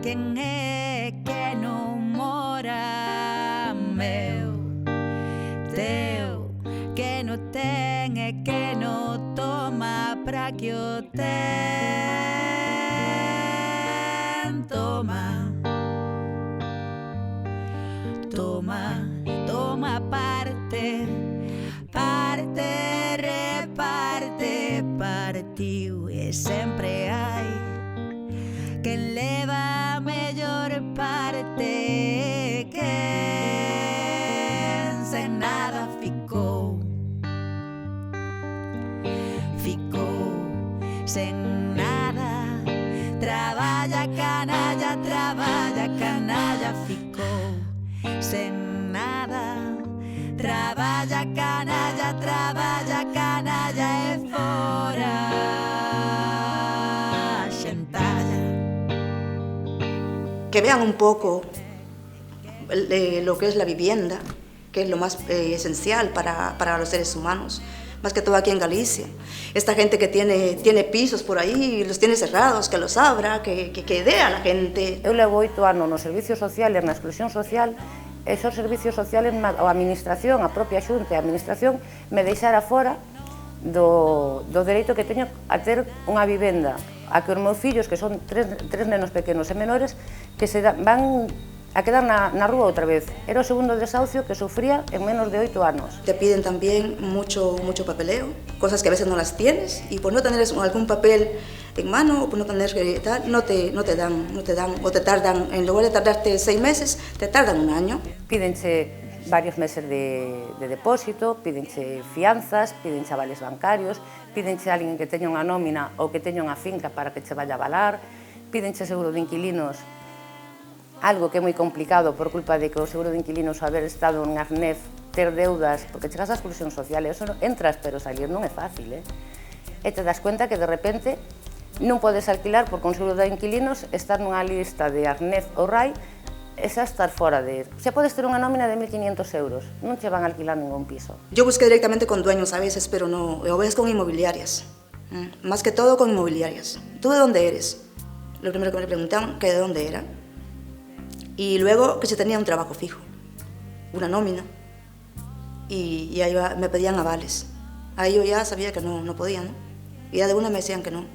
quen é que non mora meu, teu, que non ten e que non toma pra que o ten. Toma, toma, toma parte, parte, reparte, partiu e sempre hai quen leva a mellor parte, quen sen nada ficou, ficou sen nada. Traballa canalla, ficou sen nada. Traballa canalla e fora xentalla. Que vean un poco lo que es la vivienda, que es lo más esencial para los seres humanos, más que todo aquí en Galicia. Esta gente que tiene pisos por aí, los tiene cerrados, que los abra, que dé a la gente. Eu levo 8 anos nos servicios sociales, na exclusión social, e esos servicios sociales, a administración, a propia xunta e a administración, me deixara fora do dereito que teño a ter unha vivenda, a que os meus fillos, que son tres nenos pequenos e menores, que se van a quedar na rúa outra vez. Era o segundo desahucio que sufría en menos de 8 anos. Te piden también mucho papeleo, cosas que a veces no las tienes, y por no tener algún papel en mano, o por no tener tal, no te dan, o te tardan, en lugar de tardarte 6 meses, te tardan 1 año. Pídense varios meses de depósito, pídense fianzas, pídense avales bancarios, pídense a alguén que teña unha nómina ou que teña unha finca para que che vaya a avalar, pídense seguro de inquilinos, algo que é moi complicado por culpa de que o seguro de inquilinos, haber estado en Arnez, ter deudas, porque chegas á exclusión social, e eso entras, pero salir non é fácil, e te das cuenta que de repente non podes alquilar porque un seguro de inquilinos estar nunha lista de Arnez ou RAI, esa estar fora de... Se podes ter unha nómina de 1.500 euros, non che van a alquilar ningún piso. Yo busqué directamente con dueños a veces, pero no, o ves con inmobiliarias, más que todo con inmobiliarias. ¿Tú de dónde eres? Lo primero que me preguntaban, que de dónde era. Y luego que si tenía un trabajo fijo, una nómina, y ahí me pedían avales. Ahí yo ya sabía que no podía, ¿no? Y ya de una me decían que no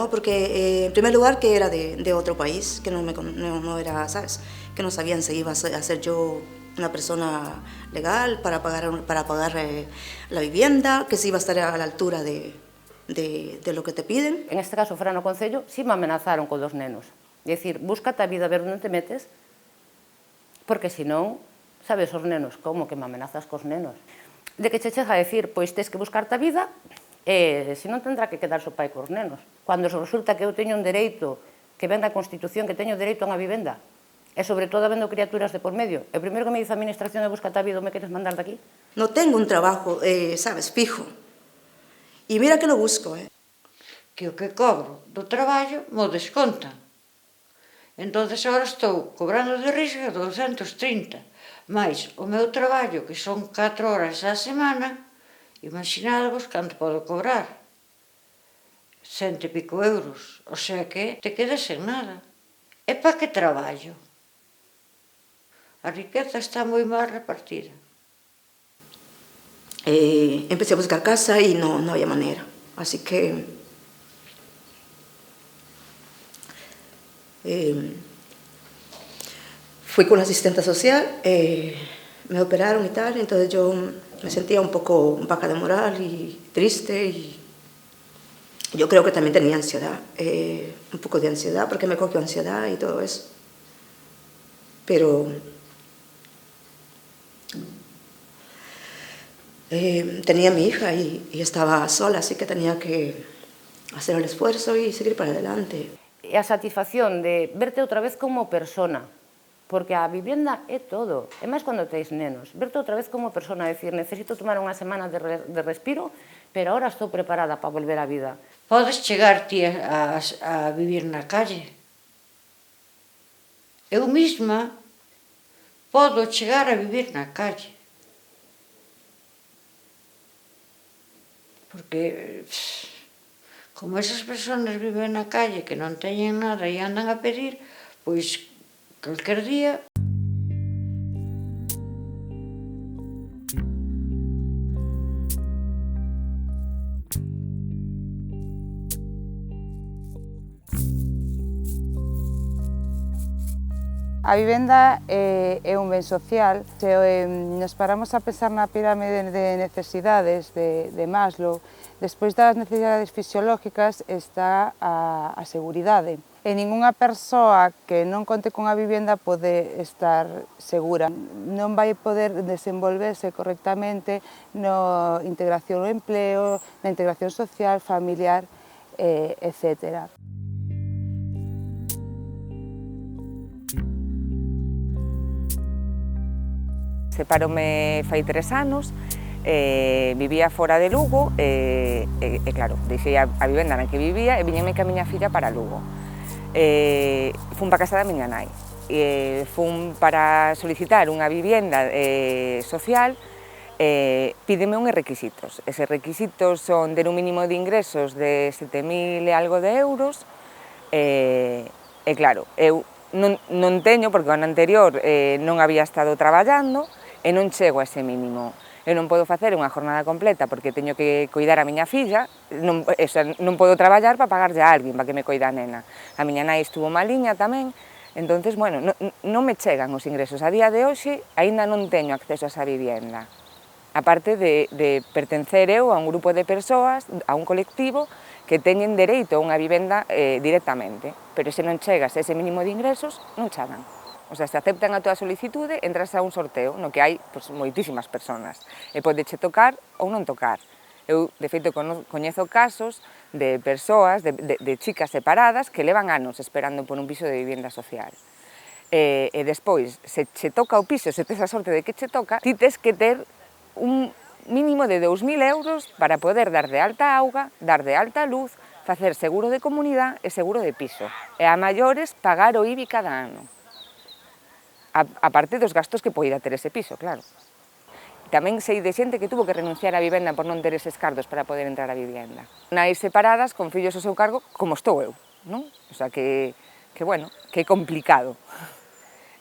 porque en primer lugar que era de otro país, que no era, ¿sabes? Que no sabían si iba a ser yo una persona legal para pagar la vivienda, que si iba a estar a la altura de lo que te piden. En este caso, fuera no Concello, sí me amenazaron con 2 nenos. É dicir, búscate a vida, a ver onde te metes, porque senón, sabes, os nenos, como que me amenazas cos nenos? De que che chega a decir, pois tes que buscarte a vida, e senón tendrá que quedar o pai cos nenos. Cando resulta que eu teño un dereito, que ven da Constitución, que teño dereito a unha vivenda, e sobre todo habendo criaturas de por medio, e o primeiro que me dice a administración é búscate a vida, me queres mandar daqui? No tengo un trabajo, sabes, fijo. E mira que lo busco, Que o que cobro do traballo mo descontan. Entonces agora estou cobrando de risco 230, máis o meu traballo, que son 4 horas á semana, imaginadvos canto podo cobrar. 100 e pico euros, o sea que te quedas sen nada. E pa que traballo? A riqueza está moi mal repartida. Empecé a buscar casa y no había manera, así que fui con la asistente social, me operaron y tal, entonces yo me sentía un poco baja de moral y triste, y yo creo que también tenía ansiedad, un poco de ansiedad, porque me cogió ansiedad y todo eso, pero tenía a mi hija y estaba sola, así que tenía que hacer el esfuerzo y seguir para adelante. E a satisfacción de verte outra vez como persona, porque a vivienda é todo, e máis cando teis nenos, verte outra vez como persona, decir, necesito tomar unha semana de respiro, pero ahora estou preparada para volver á vida. Podes chegar ti a vivir na calle? Eu mesma podo chegar a vivir na calle. Porque como esas persoas viven na calle que non teñen nada e andan a pedir, Pois, calquer día, A vivenda é un ben social. Se nos paramos a pensar na pirámide de necesidades de Maslow, despois das necesidades fisiológicas está a seguridade. E ningunha persoa que non conte cunha vivenda pode estar segura. Non vai poder desenvolverse correctamente na integración ao empleo, na integración social, familiar, etc. Separome fai 3 anos, vivía fora de Lugo e claro, deixei a vivenda na que vivía e viñeme ca miña filla para Lugo. Fun para casa da miña nai, fun para solicitar unha vivenda social, pídeme uns requisitos. Eses requisitos son ter un mínimo de ingresos de 7.000 e algo de euros, e claro, eu non teño, porque o ano anterior non había estado traballando, e non chego a ese mínimo. Eu non podo facer unha jornada completa porque teño que coidar a miña filla, non podo traballar para pagarlle a alguén para que me coida a nena. A miña nai estuvo maliña tamén, entonces, bueno, non me chegan os ingresos. A día de hoxe, aínda non teño acceso a esa vivienda. Aparte de pertencer eu a un grupo de persoas, a un colectivo, que teñen dereito a unha vivenda directamente, pero se non chegas a ese mínimo de ingresos, non che dan. O sea, se aceptan a túa solicitude, entras a un sorteo no que hai moitísimas personas e podeche tocar ou non tocar. Eu, de feito, coñezo casos de persoas, de chicas separadas que levan anos esperando por un piso de vivienda social. E despois, se che toca o piso, se tes a sorte de que che toca, ti tes que ter un mínimo de 2.000 euros para poder dar de alta auga, dar de alta luz, facer seguro de comunidade e seguro de piso. E a maiores, pagar o IBI cada ano. A parte dos gastos que poida ter ese piso, claro. Tamén sei de xente que tuvo que renunciar á vivenda por non ter eses cartos para poder entrar á vivenda. Nais separadas, con fillos ao seu cargo, como estou eu, non? O sea, que bueno, que é complicado.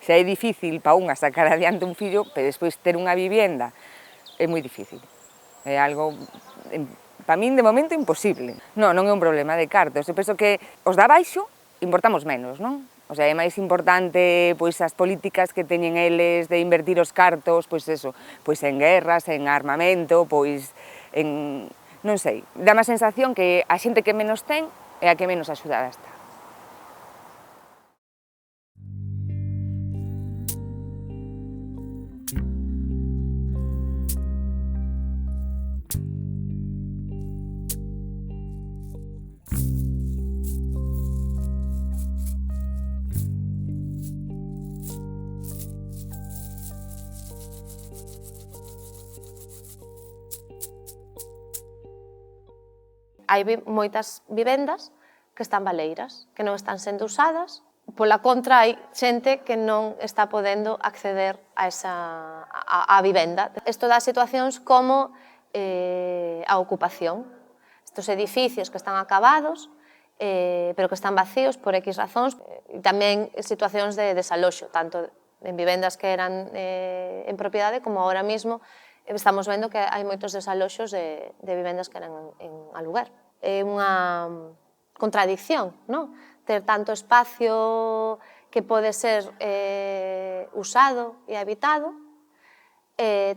Se é difícil para unha sacar adiante un fillo, pero despois ter unha vivenda é moi difícil. É algo, para min, de momento, imposible. Non é un problema de cartos. Eu penso que os da baixo importamos menos, non? O sea, é máis importante pois as políticas que teñen eles de invertir os cartos, pois eso, pois en guerras, en armamento, pois en non sei, dá má sensación que a xente que menos ten é a que menos axudada está. Hai moitas vivendas que están baleiras, que non están sendo usadas. Pola contra, hai xente que non está podendo acceder a vivenda. Isto dá situacións como a ocupación. Estos edificios que están acabados, pero que están vacíos por X razóns, e tamén situacións de desaloxo, tanto en vivendas que eran en propiedade como ahora mismo estamos vendo que hai moitos desaloxos de vivendas que eran en aluguer. É unha contradicción, non? Ter tanto espacio que pode ser usado e habitado,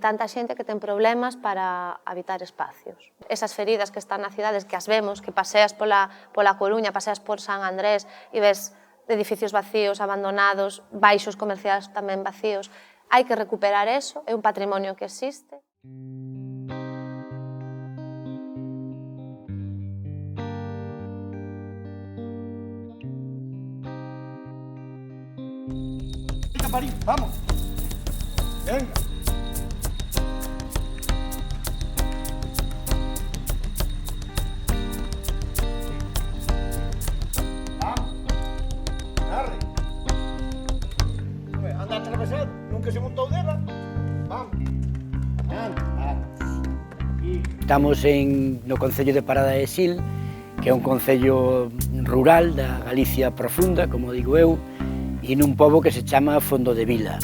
tanta xente que ten problemas para habitar espacios. Esas feridas que están nas cidades, que as vemos, que paseas pola Coruña, paseas por San Andrés e ves edificios vacíos, abandonados, baixos comerciais tamén vacíos. Hai que recuperar eso, é un patrimonio que existe. Venga, Marín, vamos. Venga. Vamos. Arre. Anda a atravesar, nunca se montou dela. Vamos. Estamos no concello de Parada de Sil, que é un concello rural da Galicia profunda, como digo eu, e nun pobo que se chama Fondo de Vila.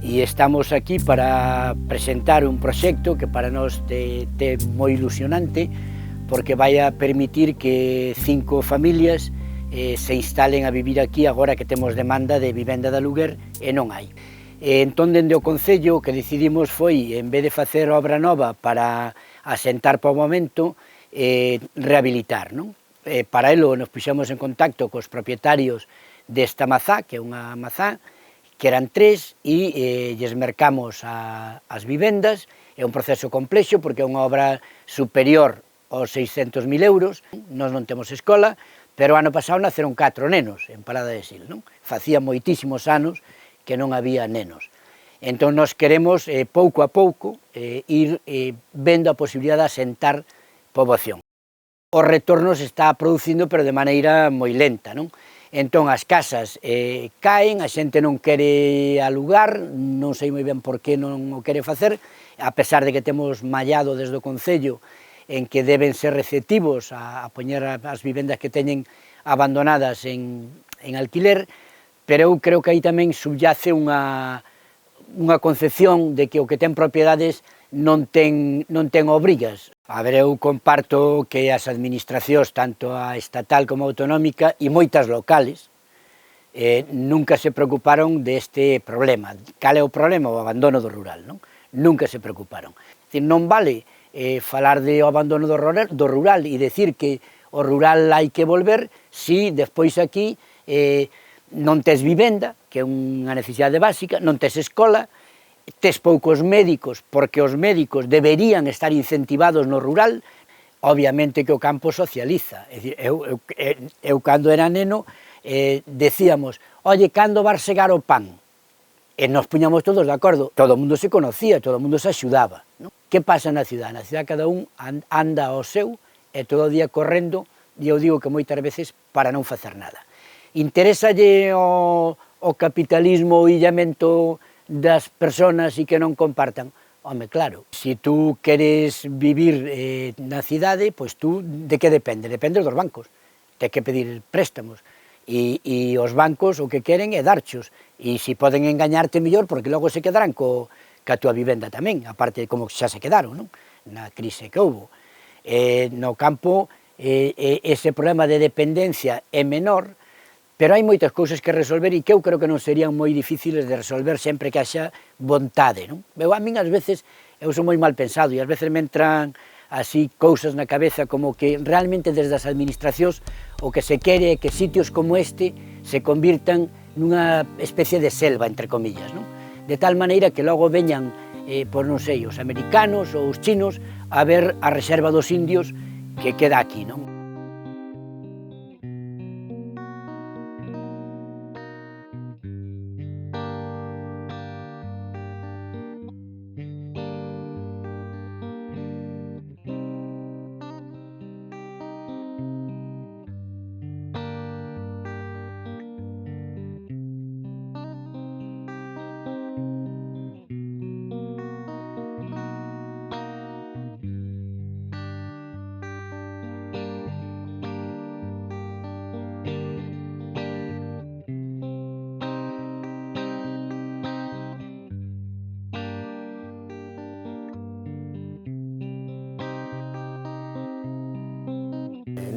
E estamos aquí para presentar un proxecto que para nós é moi ilusionante, porque vai a permitir que 5 familias se instalen a vivir aquí agora que temos demanda de vivenda de aluguer e non hai. Entón, dende o Concello, o que decidimos foi, en vez de facer obra nova para asentar poboamento, rehabilitar, non? Para elo nos puxemos en contacto cos propietarios desta mazá, que é unha mazá, que eran 3, e lles mercamos as vivendas. É un proceso complexo porque é unha obra superior aos 600.000 euros, nós non temos escola, pero o ano pasado naceron 4 nenos en Parada de Sil, non? Facía moitísimos anos que non había nenos. Entón, nós queremos, pouco a pouco, ir vendo a posibilidade de asentar poboación. O retorno se está producindo, pero de maneira moi lenta, non? Entón, as casas caen, a xente non quere alugar, non sei moi ben por que non o quere facer, a pesar de que temos mallado desde o Concello en que deben ser receptivos a poñer as vivendas que teñen abandonadas en alquiler, pero eu creo que aí tamén subyace unha concepción de que o que ten propiedades non ten obrigas. A ver, eu comparto que as administracións, tanto a estatal como a autonómica, e moitas locales, nunca se preocuparon deste problema. Cal é o problema? O abandono do rural, non? Nunca se preocuparon. Non vale falar de abandono do rural e decir que o rural hai que volver si despois aquí non tes vivenda, que é unha necesidade básica, non tes escola, tes poucos médicos, porque os médicos deberían estar incentivados no rural. Obviamente que o campo socializa. É dicir, eu cando era neno decíamos, oye, cando vas segar o pan? E nos puñamos todos de acordo, todo o mundo se conocía, todo o mundo se axudaba, non? Que pasa na cidade? Na cidade cada un anda ao seu e todo o día correndo, e eu digo que moitas veces para non facer nada. Interésalle o capitalismo, o illamento das persoas e que non compartan? Home, claro, se tú queres vivir na cidade, pois tú de que depende? Depende dos bancos, ten que pedir préstamos, e os bancos o que queren é darchos, e se poden engañarte mellor, porque logo se quedarán ca túa vivenda tamén, aparte como xa se quedaron, non? Na crise que houve. No campo, ese problema de dependencia é menor, pero hai moitas cousas que resolver e que eu creo que non serían moi difíciles de resolver sempre que haxa vontade, non? A min, ás veces, eu sou moi mal pensado e ás veces me entran así cousas na cabeza como que realmente desde as administracións o que se quere é que sitios como este se convirtan nunha especie de selva, entre comillas, non? De tal maneira que logo veñan, por non sei, os americanos ou os chinos a ver a reserva dos indios que queda aquí, non?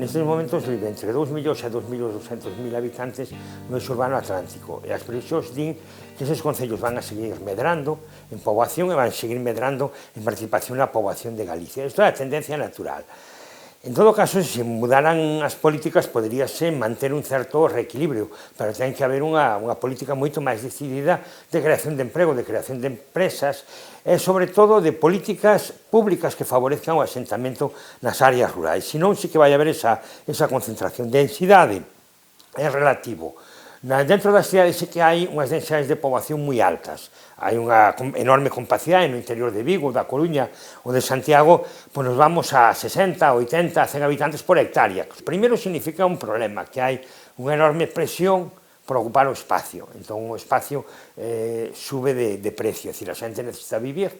Nestes momentos vive entre 2 millóns e 2.200.000 habitantes no eixo urbano atlántico e as previsións din que eses concellos van a seguir medrando en poboación e van a seguir medrando en participación na poboación de Galicia. Isto é a tendencia natural. En todo caso, se mudaran as políticas, poderíase manter un certo reequilibrio, pero ten que haber unha política moito máis decidida de creación de emprego, de creación de empresas e, sobre todo, de políticas públicas que favorezcan o asentamento nas áreas rurais. Senón, sí que vai haber esa concentración. Densidade é relativo. Dentro das cidades sí que hai unhas densidades de poboación moi altas. Hai unha enorme compacidade no interior de Vigo, da Coruña ou de Santiago, pois nos vamos a 60, 80, 100 habitantes por hectárea. Primeiro significa un problema, que hai unha enorme presión por ocupar o espacio. Entón o espacio sube de precio, é dicir, a xente necesita vivir,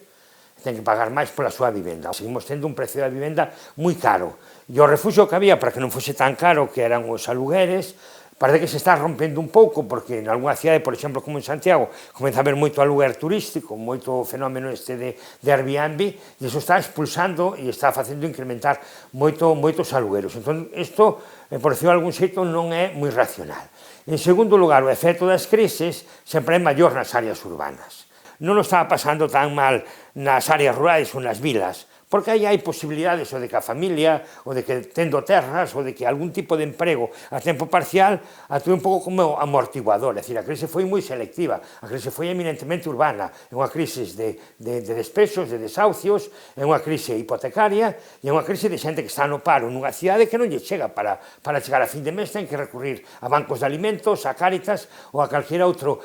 ten que pagar máis pola súa vivenda. Seguimos tendo un precio da vivenda moi caro. E o refuxio que había para que non fose tan caro, que eran os alugueres, Parece que se está rompendo un pouco, porque en algunha cidade, por exemplo, como en Santiago, comeza a haber moito aluguer turístico, moito fenómeno este de Airbnb, e iso está expulsando e está facendo incrementar moitos alugueros. Entón, isto, por decirlo de algún xeito, non é moi racional. En segundo lugar, o efecto das crises sempre é maior nas áreas urbanas. Non o está pasando tan mal nas áreas rurais ou nas vilas, porque aí hai posibilidades o de que a familia, o de que tendo terras, o de que algún tipo de emprego a tempo parcial actúe un pouco como amortiguador, é dicir, a crise foi moi selectiva, a crise foi eminentemente urbana, é unha crise de despexos, de desahucios, é unha crise hipotecaria, e é unha crise de xente que está no paro nunha cidade que non lle chega para chegar a fin de mes, ten que recurrir a bancos de alimentos, a Cáritas ou a calquera outro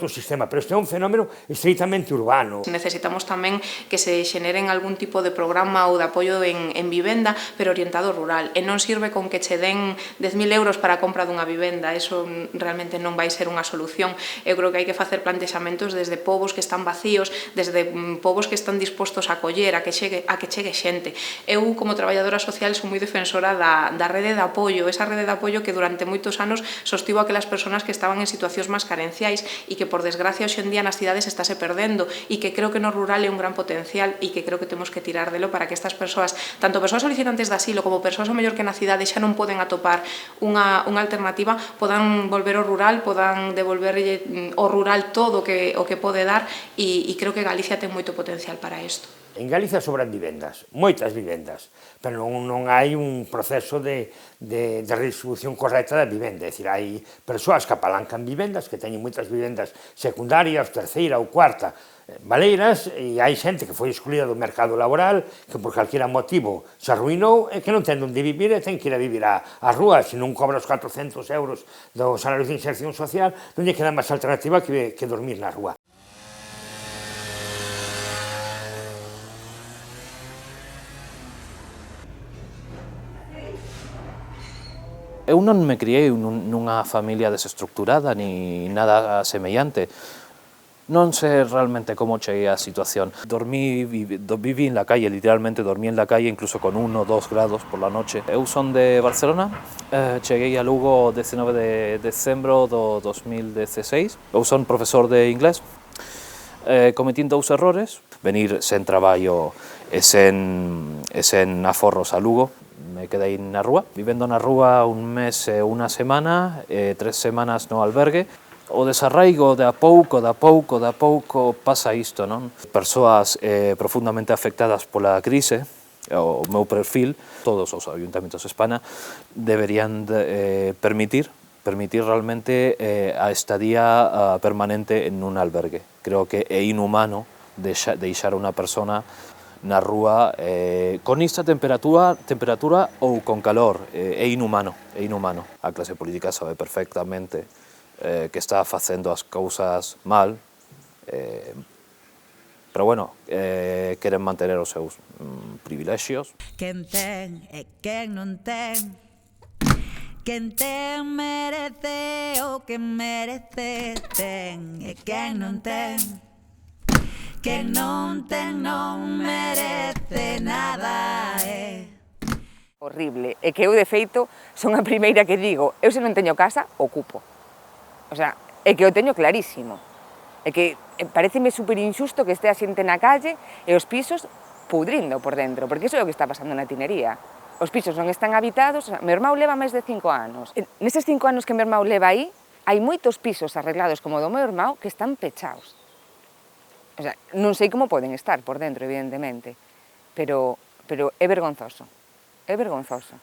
sistema, pero este é un fenómeno estritamente urbano. Necesitamos tamén que se xeneren algún tipo de programa ou de apoio en vivenda, pero orientado rural. E non sirve con que che den 10.000 euros para a compra dunha vivenda, eso realmente non vai ser unha solución. Eu creo que hai que facer plantexamentos desde povos que están vacíos, desde povos que están dispostos a acoller, a que chegue xente. Eu, como traballadora social, son moi defensora da rede de apoio, esa rede de apoio que durante moitos anos sostivo aquelas persoas que estaban en situacións máis carenciais e que, por desgracia, hoxe en día nas cidades estáse perdendo, e que creo que no rural é un gran potencial e que creo que temos que tirar delo para que estas persoas, tanto persoas solicitantes de asilo como persoas ao mellor que na cidade xa non poden atopar unha alternativa, podan volver ao rural, podan devolverlle ao rural todo o que pode dar, e creo que Galicia ten moito potencial para isto. En Galicia sobran vivendas, moitas vivendas, pero non hai un proceso de redistribución correcta da vivenda, é dicir, hai persoas que apalancan vivendas, que teñen moitas vivendas secundarias, terceira ou cuarta, valeiras, e hai xente que foi excluída do mercado laboral, que por calquera motivo se arruinou e que non ten onde vivir e ten que ir a vivir á rúa. Se non cobra os 400 euros do salario de inserción social, non lle queda máis alternativa que dormir na rúa. Eu non me criei nunha familia desestructurada ni nada semellante. Non sei realmente como cheguei á situación. Viví en la calle, literalmente dormí en la calle, incluso con 1 o 2 grados por la noche. Eu son de Barcelona, cheguei a Lugo 19 de decembro do 2016. Eu son profesor de inglés, cometín 2 errores, venir sen traballo e sen aforros a Lugo. Me quedei na rúa, vivendo na rúa 1 mes e 1 semana, 3 semanas no albergue. O desarraigo de a pouco pasa isto, non? Persoas profundamente afectadas pola crise, o meu perfil, todos os ayuntamientos de España deberían permitir realmente a estadía permanente en un albergue. Creo que é inhumano deixar a unha persona na rúa con esta temperatura ou con calor, é inhumano. A clase política sabe perfectamente que está facendo as cousas mal, pero bueno, queren mantener os seus privilexios. Quen ten e quen non ten, quen ten merece o que merece ten, e quen non ten, quen non ten non merece nada, Horrible, é que eu de feito son a primeira que digo, eu se non teño casa, ocupo. O sea, é que o teño clarísimo. É que pareceme super injusto que este a xente na calle e os pisos pudrindo por dentro, porque iso é o que está pasando na Tinería. Os pisos non están habitados, meu irmão leva máis de 5 anos. Nestes 5 anos que meu irmão leva aí, hai moitos pisos arreglados como do meu irmão que están pechados. O sea, non sei como poden estar por dentro, evidentemente, pero é vergonzoso, é vergonzoso.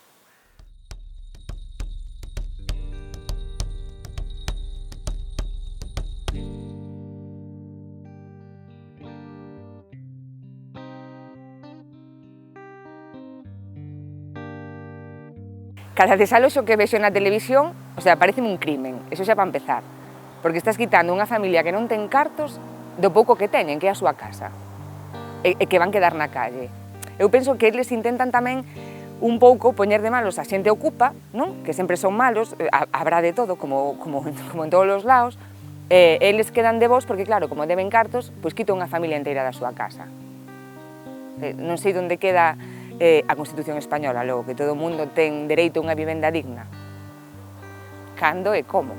Cada desaloxo que vexo na televisión, o sea, pareceme un crimen, eso xa para empezar, porque estás quitando unha familia que non ten cartos do pouco que teñen, que é a súa casa, e que van quedar na calle. Eu penso que eles intentan tamén un pouco poñer de malos a xente ocupa, non? Que sempre son malos, habrá de todo, como en todos os lados, eles quedan de vos porque, claro, como deben cartos, pois quito unha familia inteira da súa casa. Non sei onde queda a Constitución española, logo, que todo o mundo ten dereito a unha vivenda digna. cando e como.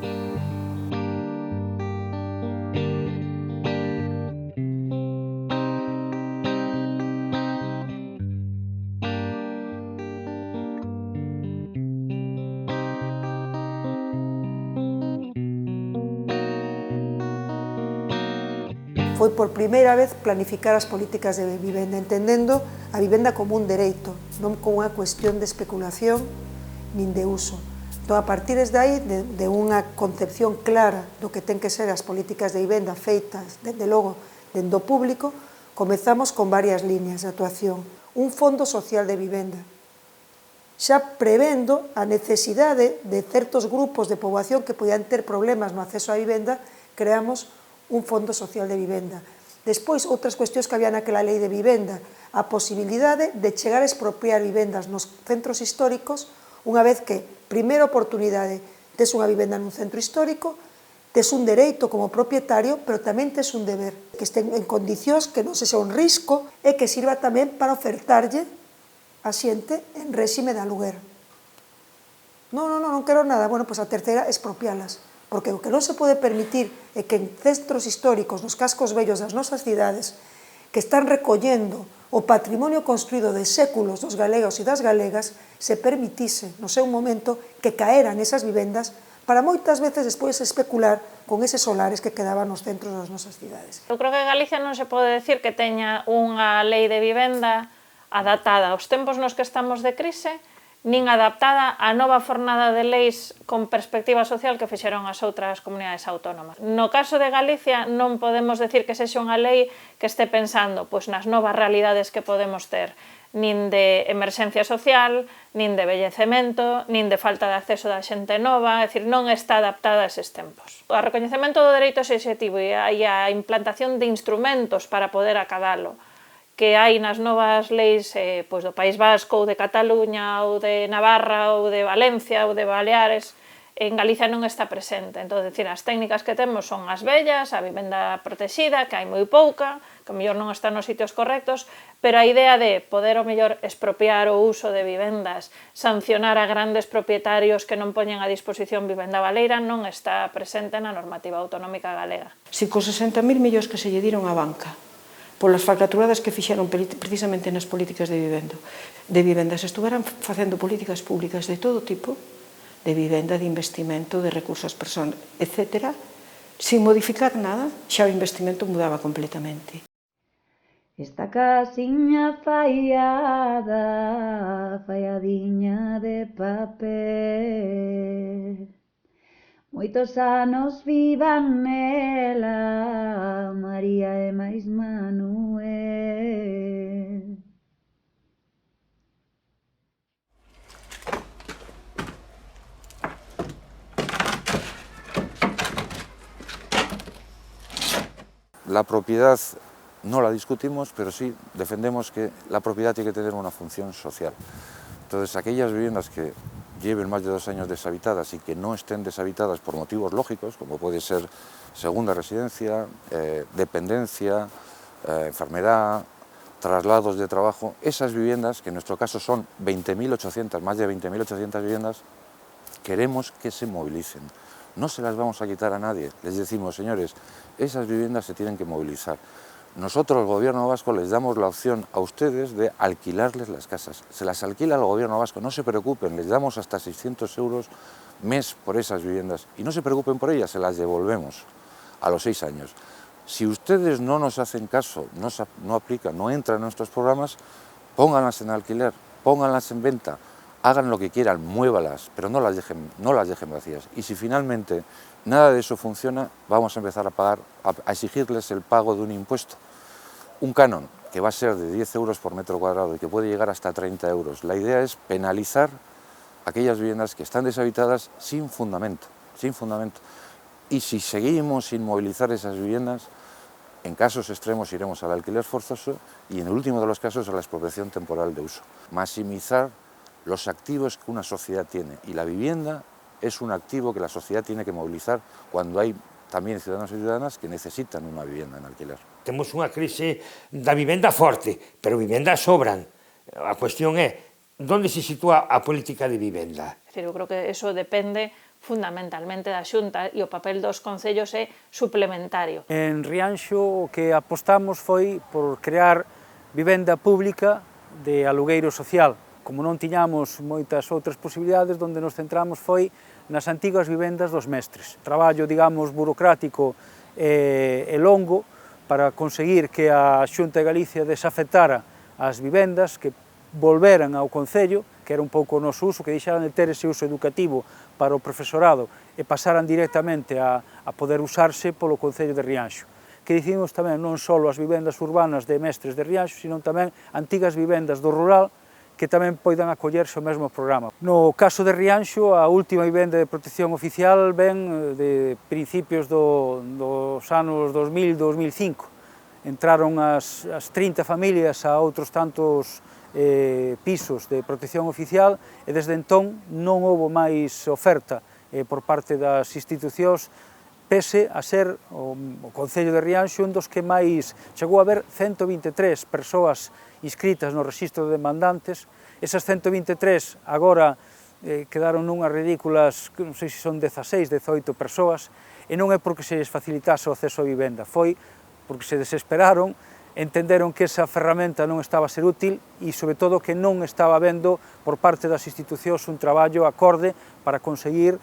Foi por primeira vez planificar as políticas de vivenda, entendendo a vivenda como un dereito, non como unha cuestión de especulación nin de uso. Entón, a partir de aí, de unha concepción clara do que ten que ser as políticas de vivenda feitas, desde logo, dentro do público, comezamos con varias líneas de actuación. Un fondo social de vivenda, xa prevendo a necesidade de certos grupos de poboación que podían ter problemas no acceso á vivenda, creamos un fondo social de vivenda. Despois, outras cuestións que había naquela lei de vivenda, a posibilidade de chegar a expropiar vivendas nos centros históricos, unha vez que, primeira oportunidade, tes unha vivenda nun centro histórico, tes un dereito como propietario, pero tamén tes un deber, que estén en condicións que non se sea un risco e que sirva tamén para ofertarlle a xente en réxime de aluguer. Non quero nada. Bueno, pois a terceira, expropialas. Porque o que non se pode permitir é que en centros históricos, nos cascos vellos das nosas cidades, que están recollendo o patrimonio construído de séculos dos galegos e das galegas, se permitise, no seu momento, que caeran esas vivendas para moitas veces despois especular con eses solares que quedaban nos centros das nosas cidades. Eu creo que Galicia non se pode decir que teña unha lei de vivenda adaptada aos tempos nos que estamos de crise, nin adaptada á nova fornada de leis con perspectiva social que fixeron as outras comunidades autónomas. No caso de Galicia non podemos decir que sexa unha lei que este pensando nas novas realidades que podemos ter, nin de emerxencia social, nin de vellecemento, nin de falta de acceso da xente nova, é dicir, non está adaptada a eses tempos. O recoñecemento do dereito subxectivo e a implantación de instrumentos para poder acadalo, que hai nas novas leis do País Vasco, ou de Cataluña, ou de Navarra, ou de Valencia, ou de Baleares, en Galicia non está presente. Entón, as técnicas que temos son as vellas, a vivenda protexida, que hai moi pouca, que o mellor non está nos sitios correctos, pero a idea de poder o mellor expropiar o uso de vivendas, sancionar a grandes propietarios que non poñen a disposición vivenda baleira, non está presente na normativa autonómica galega. Si cos 60.000 millóns que se lle diron á banca, polas falcaturadas que fixeron precisamente nas políticas de vivenda, se estuveran facendo políticas públicas de todo tipo, de vivenda, de investimento, de recursos personas, etc., sin modificar nada, xa o investimento mudaba completamente. Esta casiña faiadiña de papel, moitos anos vivan nela, María e máis Manuel. La propiedad no la discutimos, pero sí defendemos que la propiedad tiene que tener una función social. Entonces, aquellas viviendas que lleven más de 2 años deshabitadas y que no estén deshabitadas por motivos lógicos, como puede ser segunda residencia, dependencia, enfermedad, traslados de trabajo, esas viviendas, que en nuestro caso son 20.800, más de 20.800 viviendas, queremos que se movilicen. No se las vamos a quitar a nadie, les decimos, señores, esas viviendas se tienen que movilizar. Nosotros, el Gobierno vasco, les damos la opción a ustedes de alquilarles las casas. Se las alquila el Gobierno vasco, no se preocupen, les damos hasta 600 euros mes por esas viviendas. Y no se preocupen por ellas, se las devolvemos a los 6 años. Si ustedes no nos hacen caso, no aplican, no entran en nuestros programas, pónganlas en alquiler, pónganlas en venta, hagan lo que quieran, muévalas, pero no las dejen vacías. Y si finalmente nada de eso funciona, vamos a empezar a exigirles el pago de un impuesto. Un canon que va a ser de 10 euros por metro cuadrado y que puede llegar hasta 30 euros. La idea es penalizar aquellas viviendas que están deshabitadas sin fundamento. Y si seguimos sin movilizar esas viviendas, en casos extremos iremos al alquiler forzoso y en el último de los casos a la expropiación temporal de uso. Maximizar los activos que una sociedad tiene, y la vivienda es un activo que la sociedad tiene que movilizar cuando hay tamén ciudadanos e ciudadanas que necesitan unha vivienda en alquiler. Temos unha crise da vivenda forte, pero vivendas sobran. A cuestión é, onde se sitúa a política de vivenda? Eu creo que eso depende fundamentalmente da Xunta e o papel dos concellos é suplementario. En Rianxo o que apostamos foi por crear vivenda pública de alugueiro social. Como non tiñamos moitas outras posibilidades, onde nos centramos foi nas antigas vivendas dos mestres. Traballo, digamos, burocrático e longo para conseguir que a Xunta de Galicia desafectara as vivendas, que volveran ao Concello, que era un pouco o noso uso, que deixaran de ter ese uso educativo para o profesorado e pasaran directamente a poder usarse polo Concello de Rianxo. Que dicimos tamén non só as vivendas urbanas de mestres de Rianxo, sino tamén antigas vivendas do rural que tamén poidan acollerse ao mesmo programa. No caso de Rianxo, a última vivenda de protección oficial ven de principios dos anos 2000-2005. Entraron as 30 familias a outros tantos pisos de protección oficial e desde entón non houbo máis oferta por parte das institucións, pese a ser o Concello de Rianxo un dos que máis chegou a haber 123 persoas inscritas no rexistro de demandantes. Esas 123 agora quedaron nunhas ridículas, non sei se son 16, 18 persoas, e non é porque se les facilitase o acceso á vivenda, foi porque se desesperaron, entenderon que esa ferramenta non estaba a ser útil e, sobre todo, que non estaba habendo por parte das institucións un traballo acorde para conseguir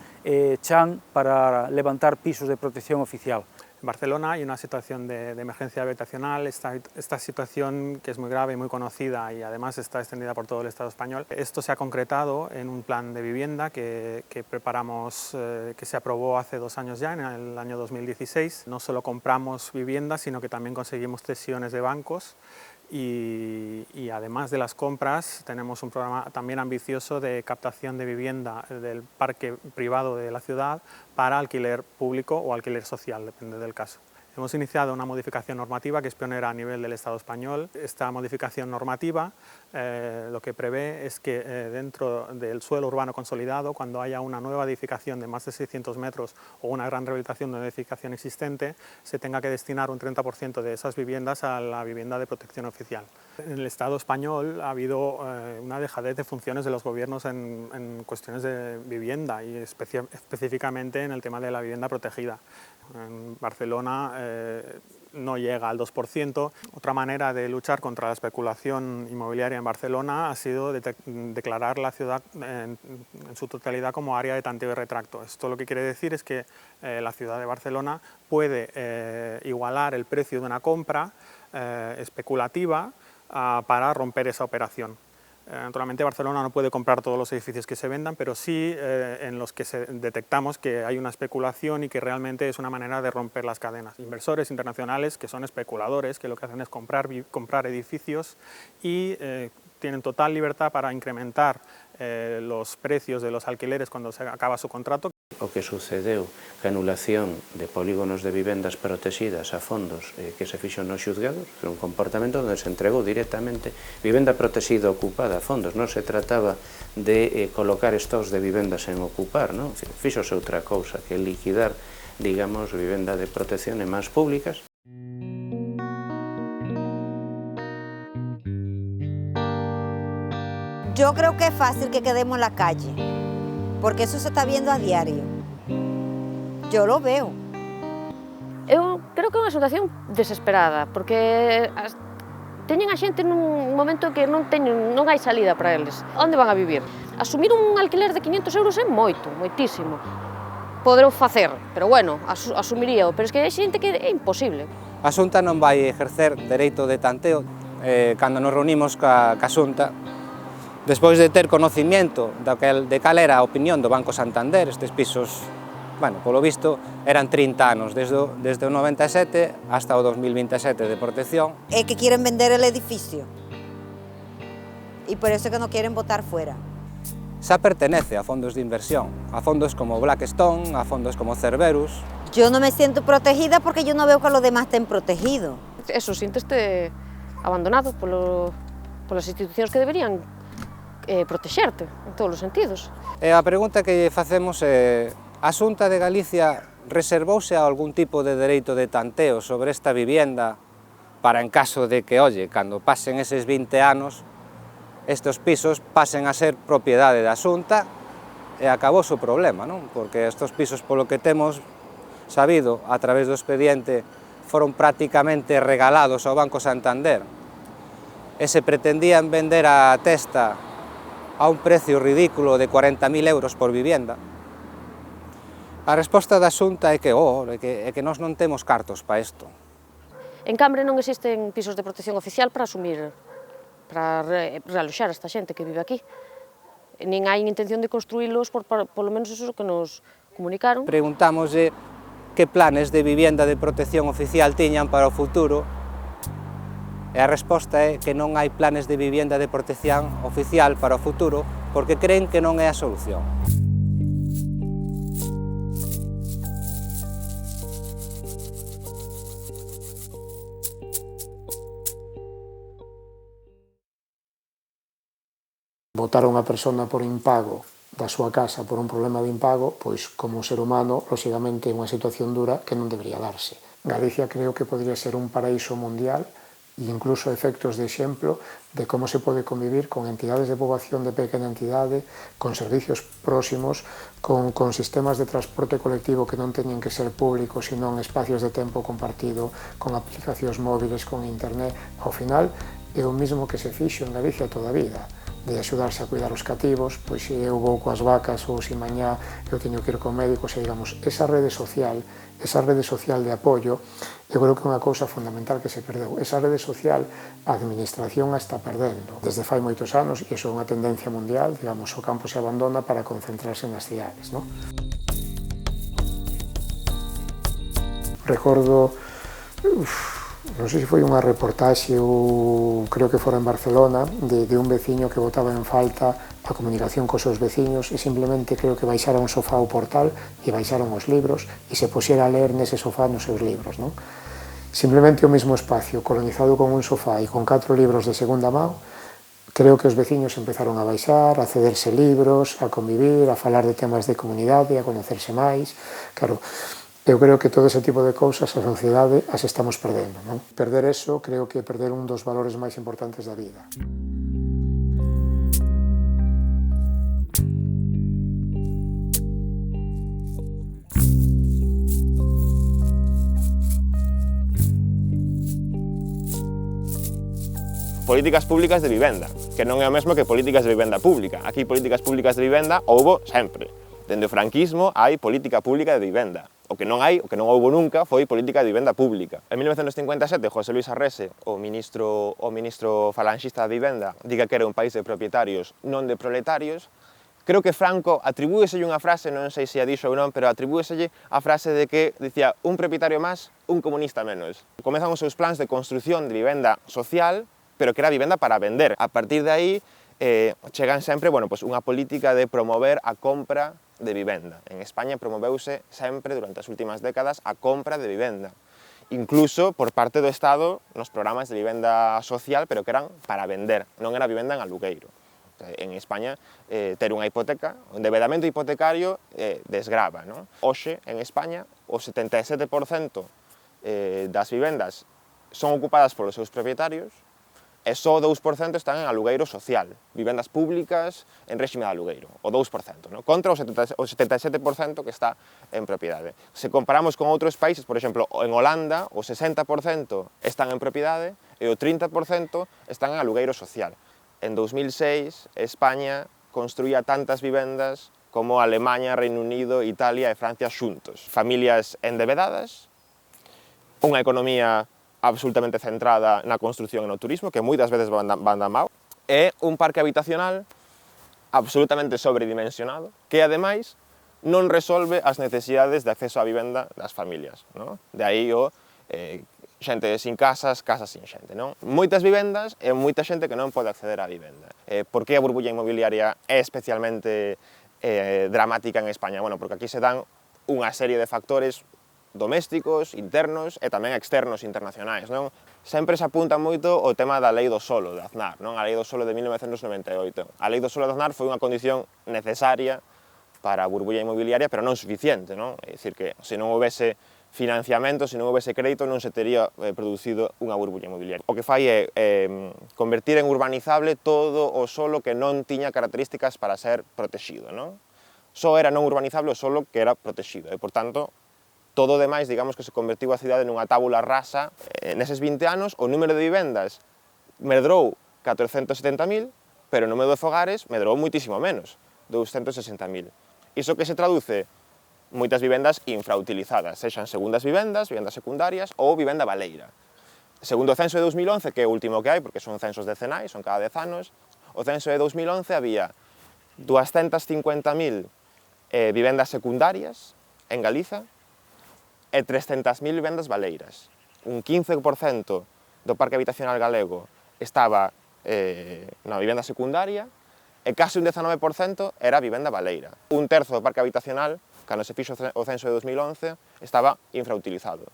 chan para levantar pisos de protección oficial. En Barcelona hay una situación de emergencia habitacional, esta situación que es muy grave y muy conocida y además está extendida por todo el Estado español. Esto se ha concretado en un plan de vivienda que preparamos, que se aprobó hace 2 años ya, en el año 2016. No solo compramos viviendas, sino que también conseguimos cesiones de bancos y además de las compras tenemos un programa también ambicioso de captación de vivienda del parque privado de la ciudad para alquiler público o alquiler social, depende del caso. Hemos iniciado una modificación normativa que es pionera a nivel del Estado español. Esta modificación normativa lo que prevé es que dentro del suelo urbano consolidado, cuando haya una nueva edificación de más de 600 metros o una gran rehabilitación de una edificación existente, se tenga que destinar un 30% de esas viviendas a la vivienda de protección oficial. En el Estado español ha habido una dejadez de funciones de los gobiernos en cuestiones de vivienda y específicamente en el tema de la vivienda protegida. En Barcelona no llega al 2%. Otra manera de luchar contra la especulación inmobiliaria en Barcelona ha sido declarar la ciudad en su totalidad como área de tanteo y retracto. Esto lo que quiere decir es que la ciudad de Barcelona puede igualar el precio de una compra especulativa para romper esa operación. Naturalmente Barcelona no puede comprar todos los edificios que se vendan, pero sí en los que detectamos que hay una especulación y que realmente es una manera de romper las cadenas. Inversores internacionales que son especuladores, que lo que hacen es comprar edificios y tienen total libertad para incrementar los precios de los alquileres cuando se acaba su contrato. O que sucedeu que a anulación de polígonos de vivendas protegidas a fondos que se fixo nos xuzgados, que é un comportamento onde se entregou directamente vivenda protegida ocupada a fondos, non se trataba de colocar stocks de vivendas en ocupar, non? Fixose outra cousa que liquidar, digamos, vivenda de protección en mans públicas. Yo creo que es fácil que quedemos en la calle, porque eso se está viendo a diario. Yo lo veo. Eu creo que é unha situación desesperada, porque teñen a xente nun momento que non hai salida para eles. Onde van a vivir? Asumir un alquiler de 500 euros é moito, moitísimo. Poderou facer, pero bueno, asumiríao, pero é que hai xente que é imposible. A Xunta non vai exercer dereito de tanteo. Cando nos reunimos ca Xunta, despois de ter conocimiento de cal era a opinión do Banco Santander, estes pisos, bueno, polo visto, eran 30 anos, desde o 97 hasta o 2027 de protección. Es que quieren vender el edificio y por eso es que no quieren votar fuera. Xa pertenece a fondos de inversión, a fondos como Blackstone, a fondos como Cerberus. Yo no me siento protegida porque yo no veo que los demás estén protegidos. Eso, siénteste abandonado polas institucións que deberían protexerte en todos os sentidos. A pregunta que facemos é: a Xunta de Galicia reservouse algún tipo de dereito de tanteo sobre esta vivienda para en caso de que, oye, cando pasen eses 20 anos, estes pisos pasen a ser propiedade da Xunta e acabou o problema, non? Porque estes pisos, polo que temos sabido, a través do expediente, foron prácticamente regalados ao Banco Santander e se pretendían vender a testa a un precio ridículo de 40.000 euros por vivienda. A resposta da Xunta é que nós non temos cartos para isto. En Cambre non existen pisos de protección oficial para asumir, para realoxar a esta xente que vive aquí. Nin hai intención de construílos, polo menos iso que nos comunicaron. Preguntámoslle que planes de vivienda de protección oficial tiñan para o futuro e a resposta é que non hai planes de vivienda de protección oficial para o futuro porque creen que non é a solución. Botar a unha persona por impago da súa casa por un problema de impago, pois como ser humano, lóxicamente é unha situación dura que non debería darse. Galicia creo que podría ser un paraíso mundial e incluso efectos de exemplo de como se pode convivir con entidades de poboación de pequena entidade, con servicios próximos, con sistemas de transporte colectivo que non teñen que ser públicos, sino en espacios de tempo compartido, con aplicacións móviles, con internet. Ao final, é o mismo que se fixo en Galicia toda a vida, de axudarse a cuidar os cativos, pois se eu vou coas vacas ou se mañá eu teño que ir con médicos, e digamos, esa rede social de apoio, eu creo que é unha cousa fundamental que se perdeu. Esa rede social a administración a está perdendo. Desde fai moitos anos, e iso é unha tendencia mundial, digamos, o campo se abandona para concentrarse nas cidades, non? Recordo, non sei se foi unha reportaxe ou creo que fora en Barcelona de un veciño que botaba en falta a comunicación cos seus veciños e simplemente creo que baixara un sofá ao portal e baixaron os libros e se puxera a ler nese sofá nos seus libros, non? Simplemente o mesmo espacio colonizado con un sofá e con 4 libros de segunda mão, creo que os veciños empezaron a baixar, a cederse libros, a convivir, a falar de temas de comunidade, a conocerse máis. Claro, eu creo que todo ese tipo de cousas a sociedade as estamos perdendo, non? Perder eso creo que é perder un dos valores máis importantes da vida. Políticas públicas de vivenda, que non é o mesmo que políticas de vivenda pública. Aquí políticas públicas de vivenda houbo sempre. Dende o franquismo hai política pública de vivenda. O que non houbo nunca foi política de vivenda pública. En 1957, José Luis Arrese, o ministro falanxista de vivenda, diga que era un país de propietarios, non de proletarios. Creo que Franco atribúeselle unha frase, non sei se a dixo ou non, pero atribúeselle a frase de que dicía un propietario máis, un comunista menos. Comezan os seus plans de construción de vivenda social, pero que era vivenda para vender. A partir de aí, chegan sempre unha política de promover a compra de vivenda. En España promoveuse sempre, durante as últimas décadas, a compra de vivenda. Incluso por parte do Estado nos programas de vivenda social, pero que eran para vender, non era vivenda en alugueiro. En España, ter unha hipoteca, un endevedamento hipotecario desgrava. Hoxe, en España, o 77% das vivendas son ocupadas polos seus propietarios, e só o 2% están en alugueiro social, vivendas públicas en réxime de alugueiro, o 2%, contra o 77% que está en propiedade. Se comparamos con outros países, por exemplo, en Holanda, o 60% están en propiedade e o 30% están en alugueiro social. En 2006, España construía tantas vivendas como Alemanha, Reino Unido, Italia e Francia xuntos. Familias endebedadas, unha economía absolutamente centrada na construción e no turismo, que moitas veces van da mau, e un parque habitacional absolutamente sobredimensionado, que ademais non resolve as necesidades de acceso á vivenda das familias. De aí o xente sin casas, casas sin xente. Moitas vivendas e moita xente que non pode acceder á vivenda. Por que a burbulla inmobiliaria é especialmente dramática en España? Porque aquí se dan unha serie de factores domésticos, internos e tamén externos internacionais. Sempre se apunta moito o tema da Lei do Solo de Aznar, a Lei do Solo de 1998. A Lei do Solo de Aznar foi unha condición necesaria para a burbulla inmobiliaria, pero non suficiente. É dicir, que se non houvese financiamento, se non houvese crédito, non se tería producido unha burbulla inmobiliaria. O que fai é convertir en urbanizable todo o solo que non tiña características para ser protegido. só era non urbanizable o solo que era protegido, e, por tanto, todo o demais, digamos que se convertiu a cidade nunha tábula rasa. Neses 20 anos, o número de vivendas medrou 470.000, pero o número de fogares medrou moitísimo menos, 260.000. Iso que se traduce moitas vivendas infrautilizadas, sexan segundas vivendas secundarias ou vivenda baleira. Segundo o censo de 2011, que é o último que hai, porque son censos decenais, son cada 10 anos, o censo de 2011 había 250.000 vivendas secundarias en Galiza e 300.000 vivendas baleiras. Un 15% do parque habitacional galego estaba na vivenda secundaria e case un 19% era vivenda baleira. Un terzo do parque habitacional, cando se fixo o censo de 2011, estaba infrautilizado.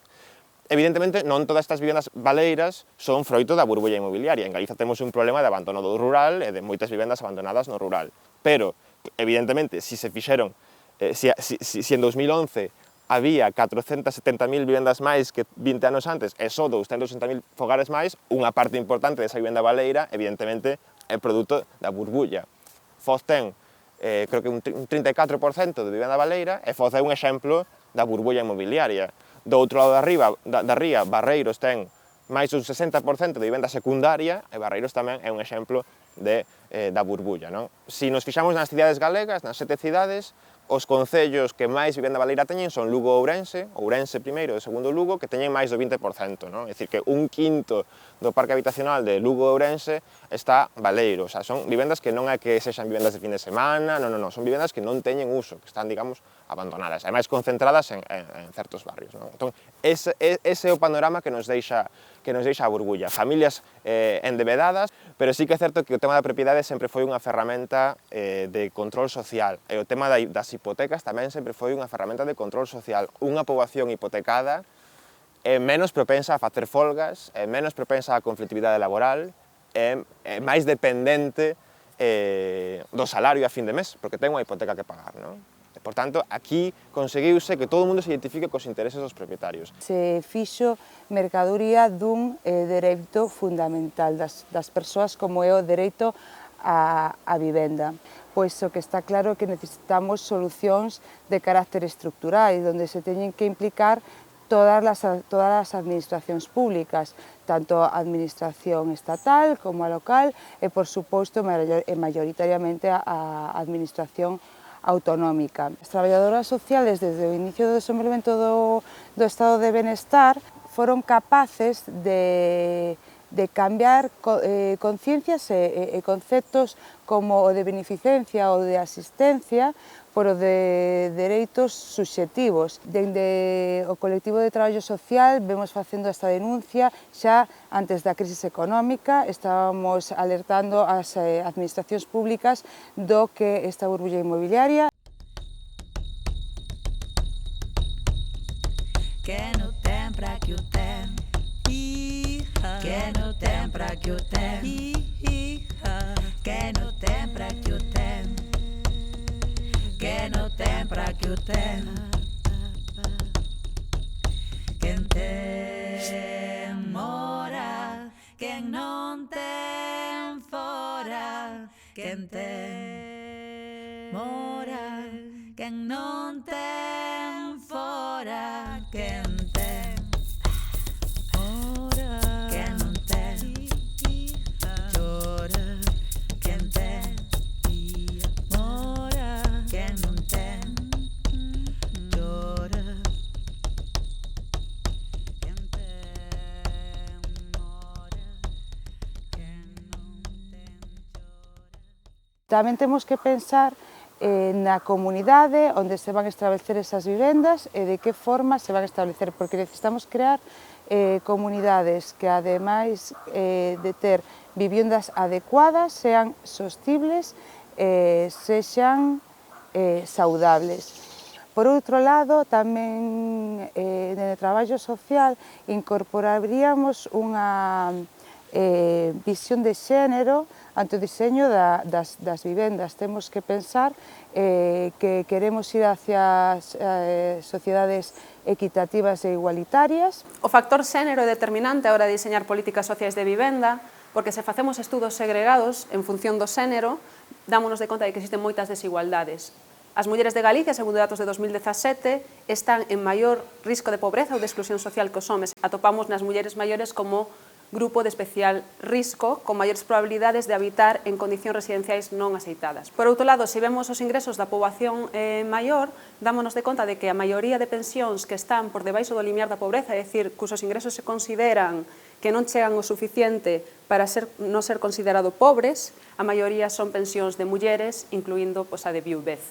Evidentemente, non todas estas vivendas baleiras son froito da burbulla inmobiliaria. En Galiza temos un problema de abandono do rural e de moitas vivendas abandonadas no rural. Pero, evidentemente, se fixeron, se en 2011 había 470.000 vivendas máis que 20 anos antes e só 260.000 fogares máis, unha parte importante desa vivenda baleira, evidentemente, é produto da burbulla. Foz ten, creo que un 34% de vivenda baleira, e Foz é un exemplo da burbulla inmobiliaria. Do outro lado da ría, Barreiros ten máis un 60% de vivenda secundaria, e Barreiros tamén é un exemplo da burbulla. Se nos fixamos nas cidades galegas, nas 7 cidades, os concellos que máis vivenda baleira teñen son Lugo e Ourense, Ourense primeiro e segundo Lugo, que teñen máis do 20%. É dicir, que un quinto do parque habitacional de Lugo e Ourense está baleiro. O sea, son vivendas que non é que sexan vivendas de fin de semana, non, son vivendas que non teñen uso, que están, digamos, abandonadas, e máis concentradas en certos barrios. Entón, ese é o panorama que nos deixa a burbulla. Familias endebedadas, pero sí que é certo que o tema da propiedade sempre foi unha ferramenta de control social, e o tema das hipotecas tamén sempre foi unha ferramenta de control social. Unha poboación hipotecada é menos propensa a facer folgas, é menos propensa á conflictividade laboral, é máis dependente do salario a fin de mes, porque ten unha hipoteca que pagar. Por tanto, aquí conseguiuse que todo o mundo se identifique cos intereses dos propietarios. Se fixo mercadoría dun dereito fundamental das persoas, como é o dereito á vivenda. Pois o que está claro é que necesitamos solucións de carácter estructural, onde se teñen que implicar todas as administracións públicas, tanto a administración estatal como a local e, por suposto, maioritariamente a administración autonómica. As traballadoras sociales, desde o inicio do desenvolvemento do estado de benestar, foron capaces de cambiar conciencias e conceptos como o de beneficencia ou de asistencia por o de dereitos subxectivos. Dende o colectivo de traballo social vemos facendo esta denuncia xa antes da crisis económica, estábamos alertando as administracións públicas do que esta burbulla inmobiliaria. Que no tem pra que o tem, que no tem pra que o tem, que no tem pra que o tem, que no tem pra que o tem. Quen tem mora, quen non tem fora, quen tem mora, quen non tem fora, quen tem mora, quen non tem chora, quen tem mora, quen non tem chora. Tamén temos que pensar na comunidade onde se van establecer esas vivendas e de que forma se van establecer, porque necesitamos crear comunidades que, ademais de ter viviendas adecuadas, sean sostibles, sexan saudables. Por outro lado, tamén no traballo social incorporaríamos unha visión de xénero ante o diseño das vivendas. Temos que pensar que queremos ir hacia sociedades equitativas e igualitarias. O factor xénero é determinante a hora de diseñar políticas sociais de vivenda, porque se facemos estudos segregados en función do xénero, dámonos de conta de que existen moitas desigualdades. As mulleres de Galicia, segundo datos de 2017, están en maior risco de pobreza ou de exclusión social que os homes. Atopamos nas mulleres maiores como grupo de especial risco, con maiores probabilidades de habitar en condicións residenciais non aceitadas. Por outro lado, se vemos os ingresos da poboación maior, dámonos de conta de que a maioría de pensións que están por debaixo do limiar da pobreza, é dicir, cusos ingresos se consideran que non chegan o suficiente para non ser considerado pobres, a maioría son pensións de mulleres, incluindo a de viuvez.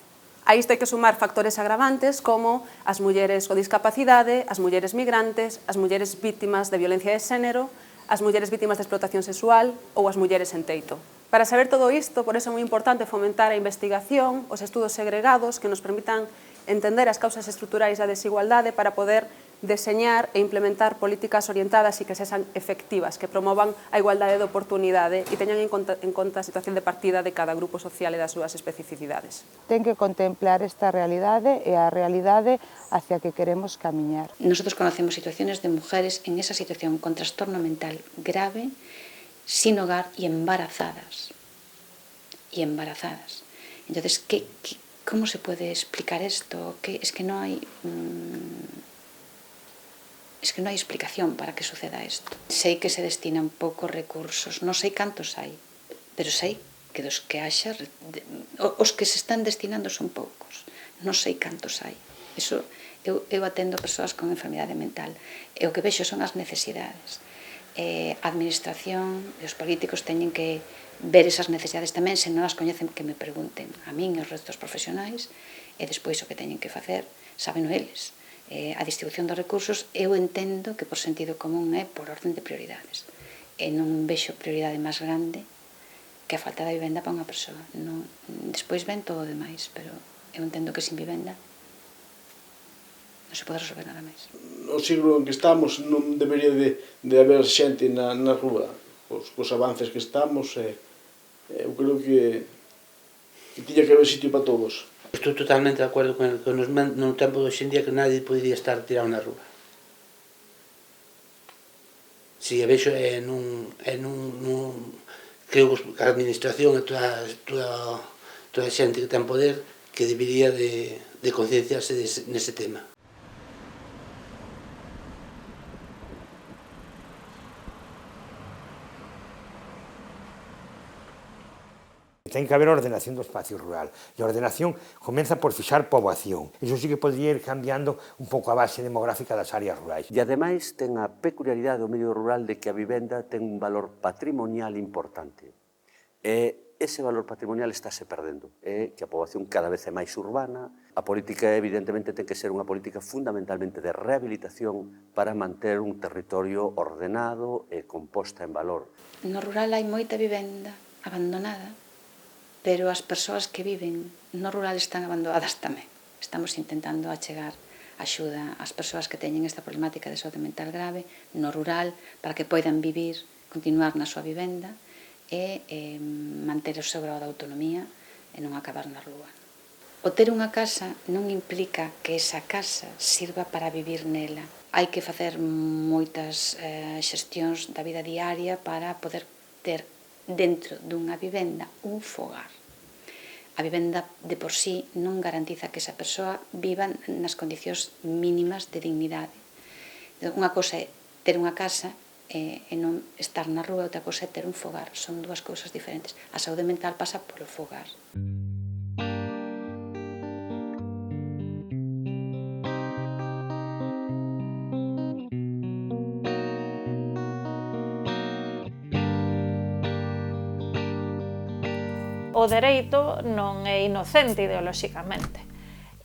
A isto hai que sumar factores agravantes como as mulleres con discapacidade, as mulleres migrantes, as mulleres vítimas de violencia de xénero, as mulleres vítimas de explotación sexual ou as mulleres en teito. Para saber todo isto, por eso é moi importante fomentar a investigación, os estudos segregados que nos permitan entender as causas estruturais da desigualdade para poder deseñar e implementar políticas orientadas e que sexan efectivas, que promovan a igualdade de oportunidade e teñan en conta a situación de partida de cada grupo social e das súas especificidades. Ten que contemplar esta realidade e a realidade hacia que queremos camiñar. Nosotros conocemos situaciones de mujeres en esa situación con trastorno mental grave, sin hogar y embarazadas. Entonces, ¿cómo se puede explicar esto? Es que no hay explicación para que suceda esto. Sei que se destinan poucos recursos, non sei cantos hai, pero sei que dos que haxa, os que se están destinando son poucos, non sei cantos hai. Eso, eu atendo persoas con enfermidade mental, e o que vexo son as necesidades. A administración e os políticos teñen que ver esas necesidades tamén, se non as coñecen, que me pregunten a min e aos restos profesionais, e despois o que teñen que facer, sábeno eles. A distribución dos recursos, eu entendo que por sentido común é por orden de prioridades. E non vexo prioridade máis grande que a falta de vivenda para unha persoa. Despois ven todo o demais, pero eu entendo que sin vivenda non se pode resolver nada máis. No siglo en que estamos non debería de haber xente na rúa. Cos avances que estamos, eu creo que tiña que haber sitio para todos. Estou totalmente de acordo con el que no tempo de hoxendía que nadie podería estar tirado na rúa. Si a vexo creo que a administración e toda a xente que ten poder que debería de concienciarse nese tema. Ten que haber ordenación do espacio rural, e a ordenación comeza por fixar poboación. Iso sí que podría ir cambiando un pouco a base demográfica das áreas rurais. E ademais ten a peculiaridade do medio rural de que a vivenda ten un valor patrimonial importante. E ese valor patrimonial estáse perdendo. É que a poboación cada vez é máis urbana. A política, evidentemente, ten que ser unha política fundamentalmente de rehabilitación para manter un territorio ordenado e composta en valor. No rural hai moita vivenda abandonada, pero as persoas que viven no rural están abandonadas tamén. Estamos intentando achegar axuda ás persoas que teñen esta problemática de saúde mental grave no rural para que poidan vivir, continuar na súa vivenda e manter o seu grau de autonomía e non acabar na rúa. O ter unha casa non implica que esa casa sirva para vivir nela. Hai que facer moitas xestións da vida diaria para poder ter dentro dunha vivenda un fogar. A vivenda de por sí non garantiza que esa persoa viva nas condicións mínimas de dignidade. Unha cosa é ter unha casa e non estar na rúa, outra cosa é ter un fogar. Son dúas cousas diferentes. A saúde mental pasa polo fogar. O dereito non é inocente ideolóxicamente.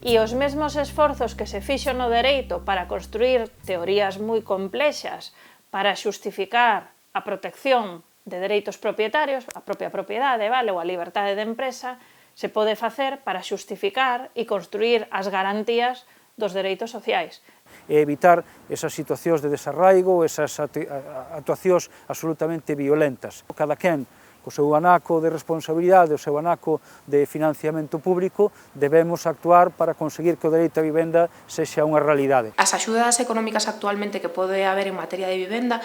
E os mesmos esforzos que se fixo no dereito para construir teorías moi complexas para xustificar a protección de dereitos propietarios, a propia propiedade, ou a liberdade de empresa, se pode facer para xustificar e construir as garantías dos dereitos sociais. E evitar esas situacións de desarraigo, esas actuacións absolutamente violentas. Cada quen co seu anaco de responsabilidade, o seu anaco de financiamento público, debemos actuar para conseguir que o dereito á vivenda sexa unha realidade. As axudas económicas actualmente que pode haber en materia de vivenda,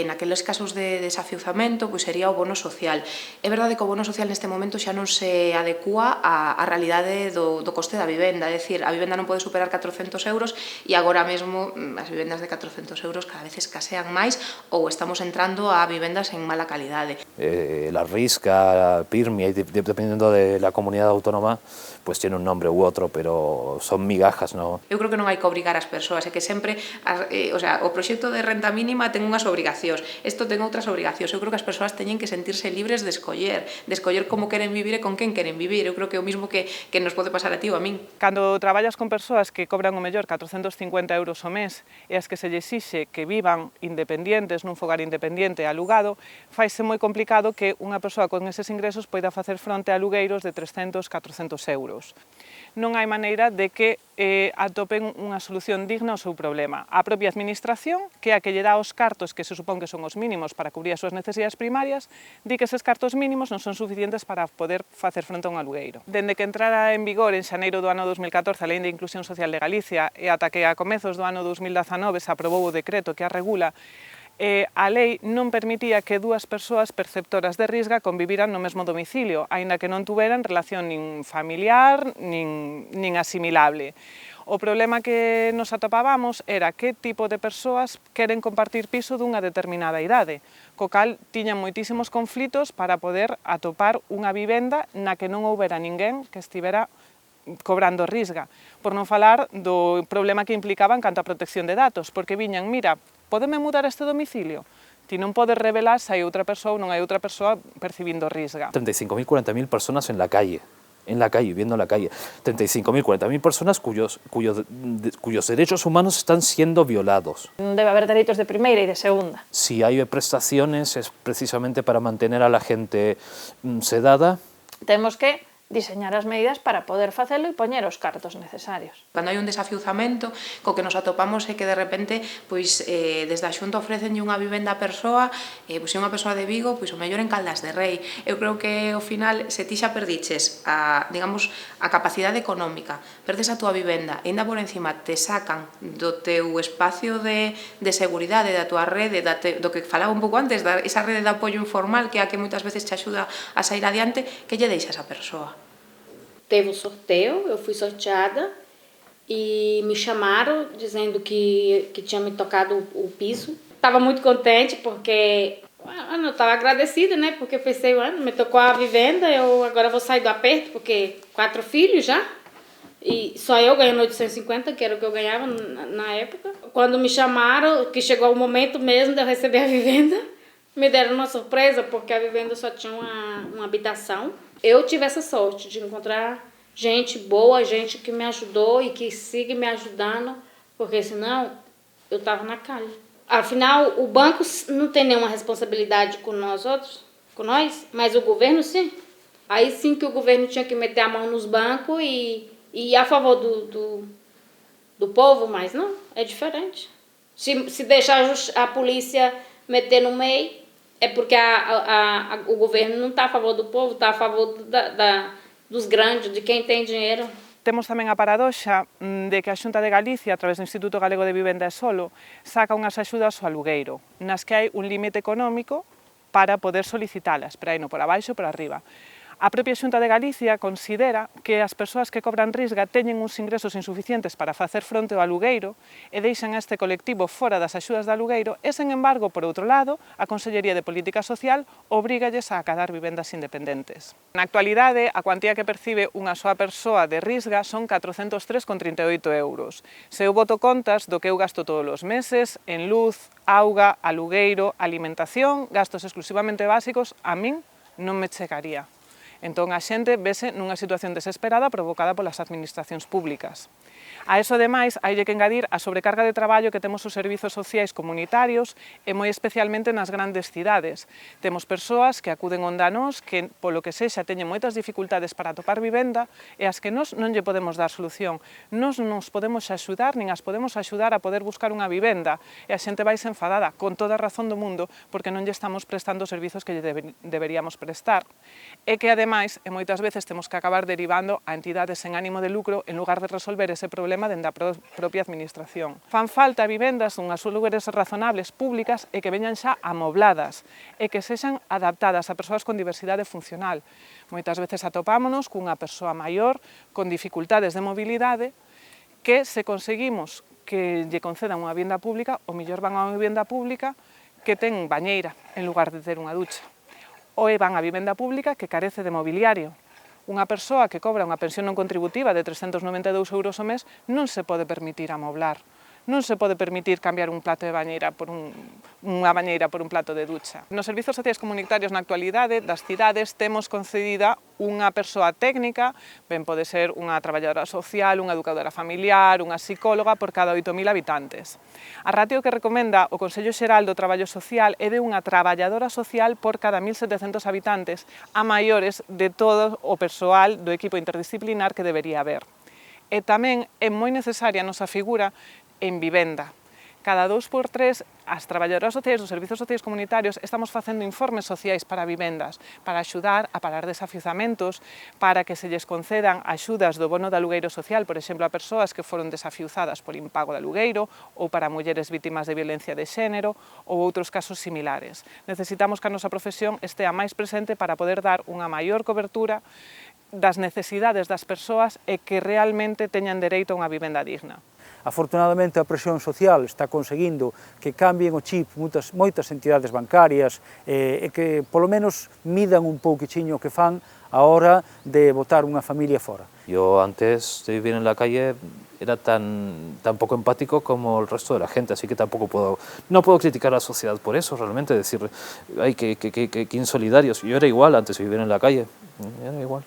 naqueles casos de desafiuzamento, pois sería o bono social. É verdade que o bono social neste momento xa non se adecua á realidade do coste da vivenda, é dicir, a vivenda non pode superar 400 euros e agora mesmo as vivendas de 400 euros cada vez escasean máis ou estamos entrando a vivendas en mala calidade. La Risca, PIRMI, dependiendo de la comunidad autónoma, pues tiene un nombre u otro, pero son migajas, ¿no? Eu creo que non hai que obrigar as persoas, é que sempre, o proxecto de renta mínima ten unhas obrigacións, isto ten outras obrigacións, eu creo que as persoas teñen que sentirse libres de escoller como queren vivir e con quen queren vivir, eu creo que é o mismo que nos pode pasar a ti ou a min. Cando traballas con persoas que cobran o mellor 450 euros ao mes e as que se lle exixe que vivan independientes nun fogar independiente alugado, faise moi complicado que unha persoa con eses ingresos poida facer fronte a alugueiros de 300, 400 euros. Non hai maneira de que atopen unha solución digna ao seu problema. A propia administración, que é a que lle dá os cartos que se supón que son os mínimos para cubrir as súas necesidades primarias, di que eses cartos mínimos non son suficientes para poder facer fronte a un alugueiro. Dende que entrara en vigor en xaneiro do ano 2014 a Lei de Inclusión Social de Galicia e ata que a comezos do ano 2019 se aprobou o decreto que a regula, a lei non permitía que dúas persoas perceptoras de risga conviviran no mesmo domicilio, aínda que non tuveran relación nin familiar nin asimilable. O problema que nos atopábamos era que tipo de persoas queren compartir piso dunha determinada idade, co cal tiñan moitísimos conflitos para poder atopar unha vivenda na que non houbera ninguén que estivera cobrando risga, por non falar do problema que implicaba en canto a protección de datos, porque viñan, mira, podeme mudar este domicilio? Ti non podes revelar se hai outra persoa ou non hai outra persoa percibindo risga. 35.000, 40.000 personas en la calle, viviendo en la calle. 35.000, 40.000 personas cuyos derechos humanos están siendo violados. Debe haber dereitos de primeira e de segunda. Si hay prestaciones es precisamente para mantener a la gente sedada. Temos que diseñar as medidas para poder facelo e poñer os cartos necesarios. Cando hai un desafiuzamento, co que nos atopamos é que de repente, pois, desde a Xunta ofrecenlle unha vivenda a persoa, pois, se unha persoa de Vigo, pois, o mellor en Caldas de Rei. Eu creo que, ao final, se ti xa perdiches a capacidade económica, perdes a túa vivenda, e ainda por encima te sacan do teu espacio de seguridade, da túa rede, do que falaba un pouco antes, esa rede de apoio informal que é a que moitas veces te axuda a sair adiante, que lle deixas a persoa? Teve um sorteio, eu fui sorteada e me chamaram dizendo que tinha me tocado o piso. Estava muito contente porque eu estava agradecida, né? Porque eu pensei, me tocou a vivenda, eu agora vou sair do aperto, porque 4 filhos já. E só eu ganhando 850, que era o que eu ganhava na época. Quando me chamaram, que chegou o momento mesmo de eu receber a vivenda, me deram uma surpresa, porque a vivenda só tinha uma habitação. Eu tive essa sorte de encontrar gente boa, gente que me ajudou e que siga me ajudando, porque senão eu estava na calle. Afinal, o banco não tem nenhuma responsabilidade com nós, mas o governo sim. Aí sim que o governo tinha que meter a mão nos bancos e ir a favor do povo, mas não, é diferente. Se deixar a polícia meter no meio, é porque o governo não está a favor do povo, está a favor dos grandes, de quem tem dinheiro. Temos tamén a paradoxa de que a Xunta de Galicia, a través do Instituto Galego de Vivenda e Solo, saca unhas axudas ao alugueiro, nas que hai un límite económico para poder solicitalas, pero aí non por abaixo, por arriba. A propia Xunta de Galicia considera que as persoas que cobran risga teñen uns ingresos insuficientes para facer fronte ao alugueiro e deixan a este colectivo fora das axudas de alugueiro e, sen embargo, por outro lado, a Consellería de Política Social obrígalles a acadar vivendas independentes. Na actualidade, a cuantía que percibe unha soa persoa de risga son 403,38 euros. Se eu boto contas do que eu gasto todos os meses en luz, auga, alugueiro, alimentación, gastos exclusivamente básicos, a min non me chegaría. Entón, a xente vese nunha situación desesperada provocada polas administracións públicas. A eso, ademais, hai que engadir a sobrecarga de traballo que temos os servizos sociais comunitarios e moi especialmente nas grandes cidades. Temos persoas que acuden onde a nós que, polo que sexa, teñen moitas dificultades para atopar vivenda e as que nós non lle podemos dar solución. Nós non os podemos axudar, nin as podemos axudar a poder buscar unha vivenda e a xente vai se enfadada, con toda a razón do mundo, porque non lle estamos prestando os servizos que lle deberíamos prestar. E que, ademais, e moitas veces temos que acabar derivando a entidades sen ánimo de lucro en lugar de resolver ese problema dende a propia administración. Fan falta vivendas unhas lugares razonables públicas e que veñan xa amobladas e que sexan adaptadas a persoas con diversidade funcional. Moitas veces atopámonos cunha persoa maior con dificultades de mobilidade que se conseguimos que lle concedan unha vivenda pública, o mellor van a unha vivenda pública que ten bañeira en lugar de ter unha ducha. Ou van a vivenda pública que carece de mobiliario. Unha persoa que cobra unha pensión non contributiva de 392 euros ao mes non se pode permitir amoblar. Non se pode permitir cambiar un plato de bañeira por unha bañeira por un plato de ducha. Nos servizos sociais comunitarios na actualidade das cidades temos concedida unha persoa técnica, ben pode ser unha traballadora social, unha educadora familiar, unha psicóloga por cada 8.000 habitantes. A ratio que recomenda o Consello Xeral do Traballo Social é de unha traballadora social por cada 1.700 habitantes a maiores de todo o persoal do equipo interdisciplinar que debería haber. E tamén é moi necesaria a nosa figura en vivenda. Cada 2 por 3, as traballadoras sociais dos servizos sociais comunitarios estamos facendo informes sociais para vivendas, para axudar a parar desafiuzamentos, para que se lles concedan axudas do bono de alugueiro social, por exemplo, a persoas que foron desafiuzadas por impago de alugueiro, ou para mulleres vítimas de violencia de xénero, ou outros casos similares. Necesitamos que a nosa profesión estea máis presente para poder dar unha maior cobertura das necesidades das persoas e que realmente teñan dereito a unha vivenda digna. Afortunadamente a presión social está conseguindo que cambien o chip moitas entidades bancarias e que polo menos midan un pouquichiño o que fan a hora de botar unha familia fora. Yo antes de vivir en la calle era tan poco empático como el resto de la gente, así que tampoco no puedo criticar a la sociedad por eso, realmente decir, ay, que insolidarios. Yo era igual antes de vivir en la calle, era igual.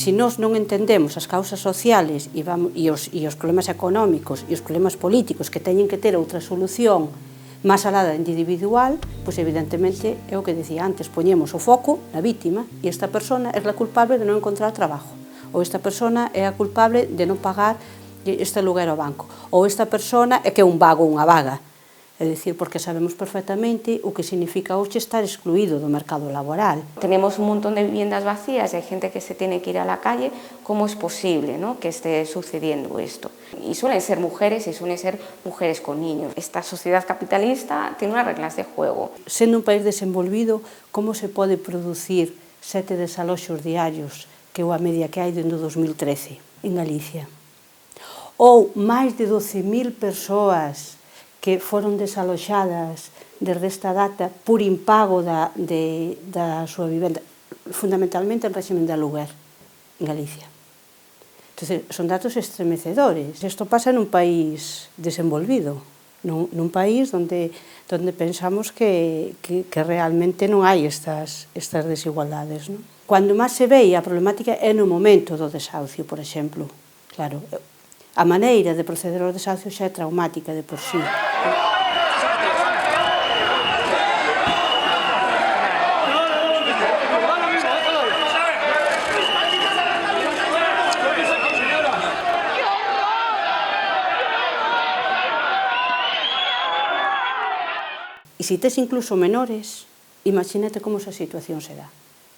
Se nós non entendemos as causas sociales e os problemas económicos e os problemas políticos que teñen que ter outra solución máis alá da individual, pois evidentemente é o que dicía antes, poñemos o foco na vítima e esta persona é a culpable de non encontrar trabajo, ou esta persona é a culpable de non pagar este aluguer ao banco, ou esta persona é que é un vago ou unha vaga. É dicir, porque sabemos perfectamente o que significa hoxe estar excluído do mercado laboral. Tenemos un montón de viviendas vacías y hay gente que se tiene que ir a la calle. ¿Cómo es posible, ¿no?, que esté sucediendo esto? Y suelen ser mujeres con niños. Esta sociedad capitalista tiene unas reglas de juego. Sendo un país desenvolvido, como se pode producir 7 desaloxos diarios, que é a media que hai dentro do 2013 en Galicia? Ou máis de 12.000 persoas que foron desaloxadas desde esta data por impago da súa vivenda, fundamentalmente en régimen de aluguer en Galicia. Entón, son datos estremecedores. Isto pasa nun país desenvolvido, nun país onde pensamos que realmente non hai estas desigualdades. Cando máis se ve a problemática é no momento do desahucio, por exemplo. Claro, a maneira de proceder ao desahucio xa é traumática de por sí. E se tes incluso menores, imagínate como esa situación se dá.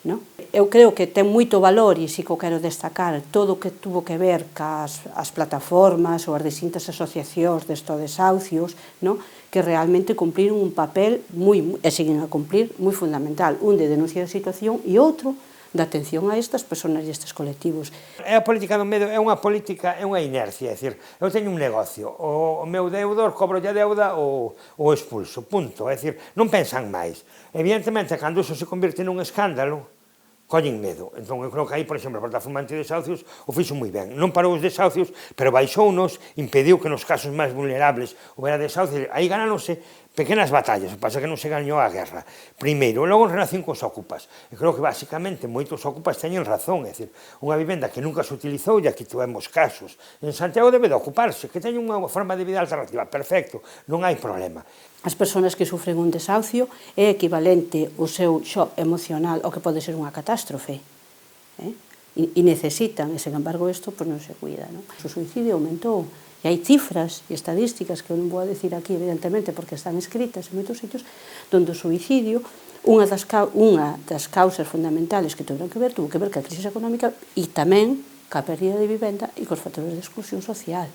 non? Eu creo que ten moito valor, e si que o quero destacar, todo o que tuvo que ver cas plataformas ou as distintas asociacións desto desahucios, non? Que realmente cumpriron un papel e siguen a cumplir moi fundamental, un de denuncia da situación e outro da atención a estas persoas e estes colectivos. A política do medo é unha política, é unha inercia, é dicir, eu teño un negocio, o meu deudor cobro a deuda ou expulso, punto, é dicir, non pensan máis. Evidentemente, cando iso se convirte nun escándalo, collen medo. Entón, eu creo que aí, por exemplo, a plataforma antidesahucios o fixo moi ben. Non parou os desahucios, pero baixounos, impediu que nos casos máis vulnerables houbera desahucios. Aí ganáronse pequenas batallas, o que pasa que non se gañou a guerra. Primeiro, logo en relación cos ocupas. Eu creo que, basicamente, moitos ocupas teñen razón, é dicir, unha vivenda que nunca se utilizou, e aquí tivemos casos. En Santiago debe de ocuparse, que teñen unha forma de vida alternativa, perfecto, non hai problema. As persoas que sufren un desahucio é equivalente o seu shock emocional ao que pode ser unha catástrofe. E necesitan, e sen embargo isto non se cuida. O suicidio aumentou, e hai cifras e estadísticas que eu non vou a decir aquí, evidentemente, porque están escritas en moitos sitios, donde o suicidio, unha das causas fundamentales que tuvo que ver ca crise económica e tamén ca pérdida de vivenda e cos factores de exclusión social.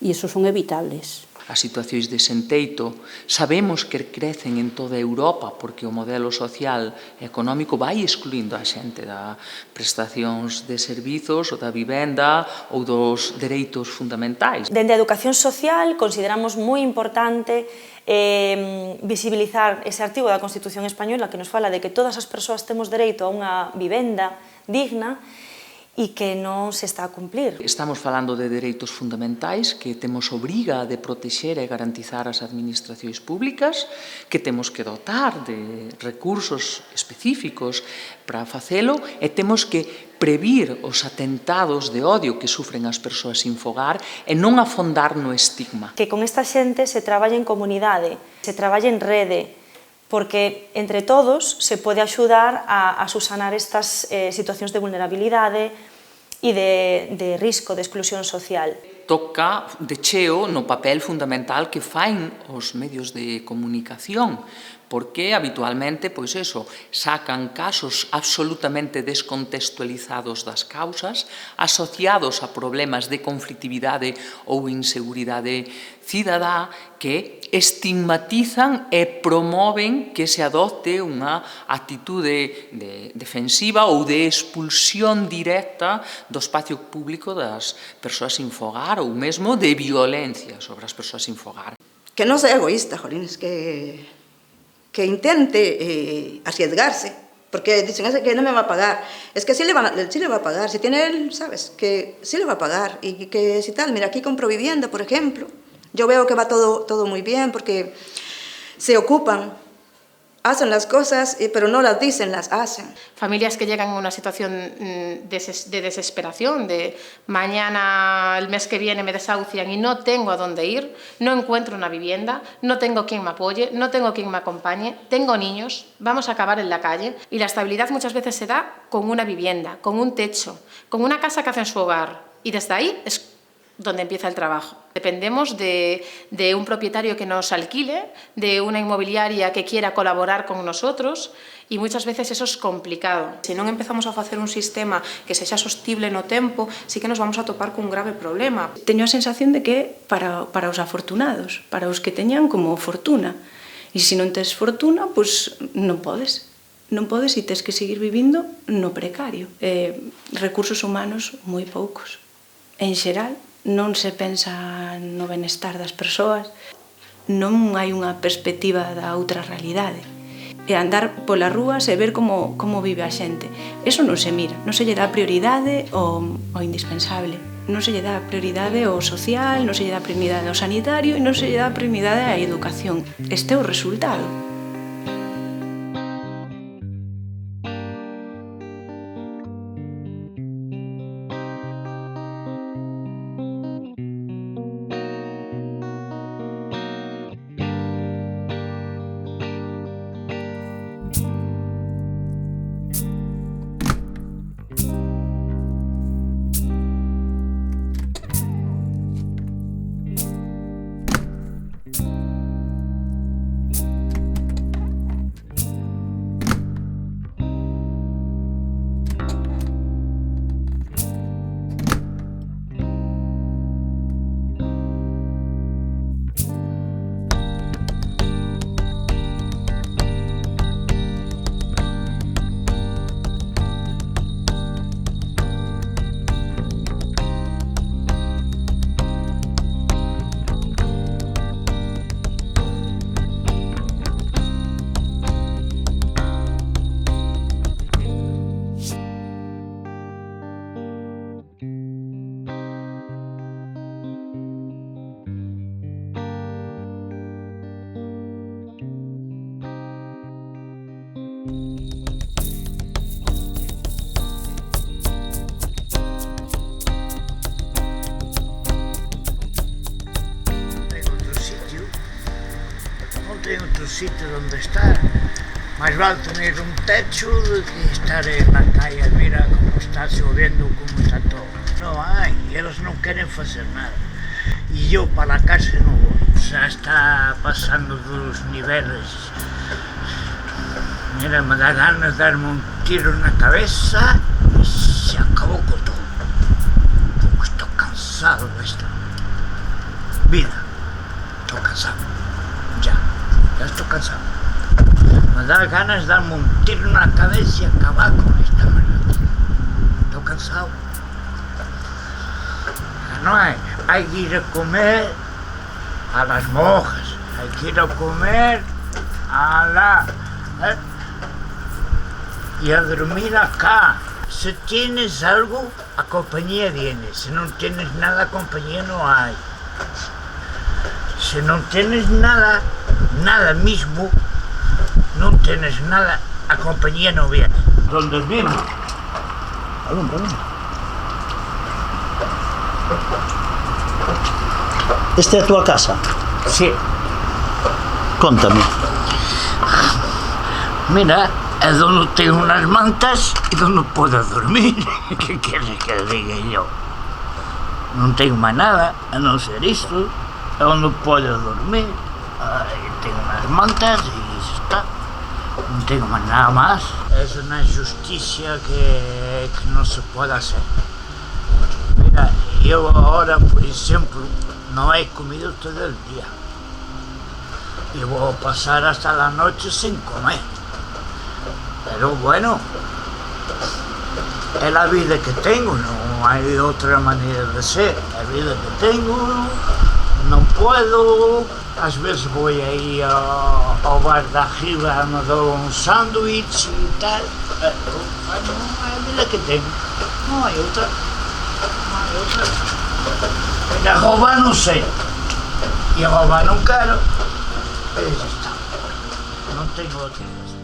E iso son evitables. As situacións de senteito sabemos que crecen en toda Europa porque o modelo social e económico vai excluindo a xente da prestacións de servizos ou da vivenda ou dos dereitos fundamentais. Dende a educación social consideramos moi importante visibilizar ese artigo da Constitución Española que nos fala de que todas as persoas temos dereito a unha vivenda digna e que non se está a cumplir. Estamos falando de dereitos fundamentais que temos obriga de protexer e garantizar as administracións públicas, que temos que dotar de recursos específicos para facelo e temos que previr os atentados de odio que sufren as persoas sin fogar e non afondar no estigma. Que con esta xente se traballa en comunidade, se traballa en rede, porque entre todos se pode axudar a subsanar estas situacións de vulnerabilidade e de risco de exclusión social. Toca de cheo no papel fundamental que faen os medios de comunicación, porque habitualmente, pois eso, sacan casos absolutamente descontextualizados das causas, asociados a problemas de conflictividade ou inseguridade cidadá, que estigmatizan e promoven que se adopte unha actitude defensiva ou de expulsión directa do espacio público das persoas sin fogar ou mesmo de violencia sobre as persoas sin fogar. Que non sea egoísta, jolines, que intente arriesgarse, porque dicen que no me va a pagar. Es que sí le va a pagar, si tiene él, ¿sabes? Que sí le va a pagar y que si tal, mira, aquí compro vivienda, por ejemplo. Yo veo que va todo muy bien porque se ocupan, hacen las cosas, pero no las dicen, las hacen. Familias que llegan a una situación de desesperación, de mañana, el mes que viene me desahucian y no tengo a dónde ir, no encuentro una vivienda, no tengo quien me apoye, no tengo quien me acompañe, tengo niños, vamos a acabar en la calle. Y la estabilidad muchas veces se da con una vivienda, con un techo, con una casa que hacen su hogar. Y desde ahí es donde empieza el trabajo. Dependemos de un propietario que nos alquile, de una inmobiliaria que quiera colaborar con nosotros e muchas veces eso es complicado. Se non empezamos a facer un sistema que sexa sostible no tempo, sí que nos vamos a topar cun grave problema. Teño a sensación de que para os afortunados, para os que teñan como fortuna. E se non tes fortuna, pois non podes. Non podes e tes que seguir vivindo no precario. Recursos humanos moi poucos. En xeral, non se pensa no benestar das persoas, non hai unha perspectiva da outra realidade. E andar polas rúas e ver como vive a xente. Eso non se mira, non se lle dá prioridade ao indispensable. Non se lle dá prioridade ao social, non se lle dá prioridade ao sanitario e non se lle dá prioridade á educación. Este é o resultado. sitio donde estar. Más vale tener un techo que estar en la calle. Mira cómo está lloviendo, cómo está todo. No hay, ellos no quieren hacer nada. Y yo para la casa no voy. O sea, está pasando los niveles. Mira, me da ganas de darme un tiro en la cabeza y se acabó con todo. Como estoy cansado de esto. Vida, estoy cansado. Ya estoy cansado. Me da ganas de darme un tiro en la cabeza y acabar con esta manera. Estoy cansado. No hay que ir a comer a las monjas, hay que ir a comer a la... y a dormir acá. Si tienes algo, a compañía viene. Si no tienes nada, compañía no hay. Si no tienes nada, nada mismo, no tienes nada, a compañía no viene. ¿Dónde dormimos? Esta é a tua casa? Sí. Contame. Mira, es donde tengo unas mantas y donde puedo dormir. ¿Qué quieres que diga yo? No tengo más nada, a no ser esto, es donde puedo dormir. Tengo unas mantas y eso está. No tengo más nada más. Es una justicia que no se puede hacer. Mira, yo ahora, por ejemplo, no he comido todo el día. Y voy a pasar hasta la noche sin comer. Pero bueno, es la vida que tengo, no hay otra manera de ser. La vida que tengo, no puedo. A veces voy ahí al bar de arriba, me doy un sándwich y tal. Bueno, es la vida que tengo, no hay otra. No hay otra. Mira, robar no sé, y robar no quiero. Eso está. No tengo otra cosa.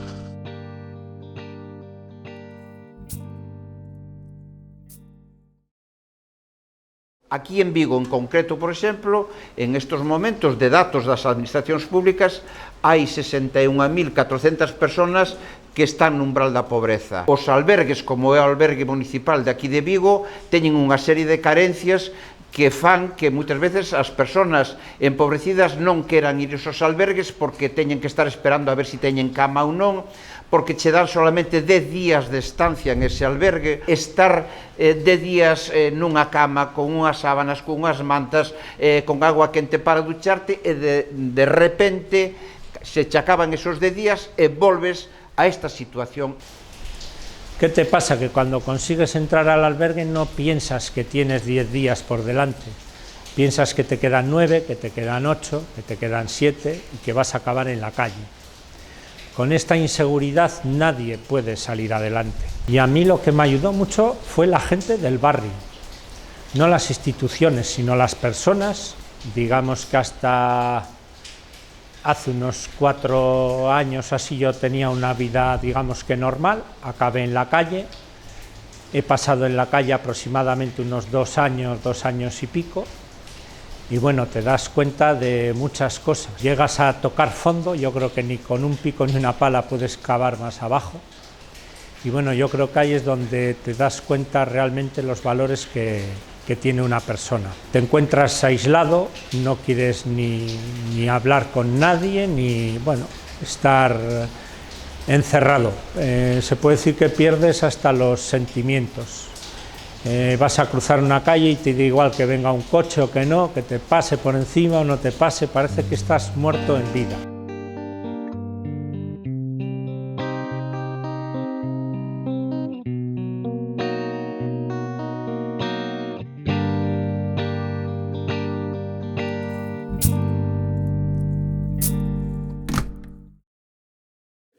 Aquí en Vigo, en concreto, por exemplo, en estos momentos de datos das administracións públicas, hai 61.400 personas que están no umbral da pobreza. Os albergues, como é o albergue municipal de aquí de Vigo, teñen unha serie de carencias que fan que moitas veces as persoas empobrecidas non queran ir aos albergues porque teñen que estar esperando a ver se teñen cama ou non, porque che dan solamente 10 días de estancia en ese albergue, estar 10 días nunha cama con unhas sábanas, con unhas mantas, con agua quente para ducharte e de repente se che acaban esos 10 días e volves a esta situación. ¿Qué te pasa? Que cuando consigues entrar al albergue no piensas que tienes 10 días por delante, piensas que te quedan 9, que te quedan 8, que te quedan 7 y que vas a acabar en la calle. Con esta inseguridad nadie puede salir adelante. Y a mí lo que me ayudó mucho fue la gente del barrio, no las instituciones, sino las personas. Digamos que hasta hace unos 4 años así yo tenía una vida, digamos que normal, acabé en la calle, he pasado en la calle aproximadamente unos 2 años y pico, y bueno, te das cuenta de muchas cosas. Llegas a tocar fondo, yo creo que ni con un pico ni una pala puedes cavar más abajo, y bueno, yo creo que ahí es donde te das cuenta realmente los valores que tiene una persona. Te encuentras aislado, no quieres ni hablar con nadie, ni bueno, estar encerrado. Se puede decir que pierdes hasta los sentimientos. Vas a cruzar una calle y te da igual que venga un coche o que no, que te pase por encima o no te pase, parece que estás muerto en vida.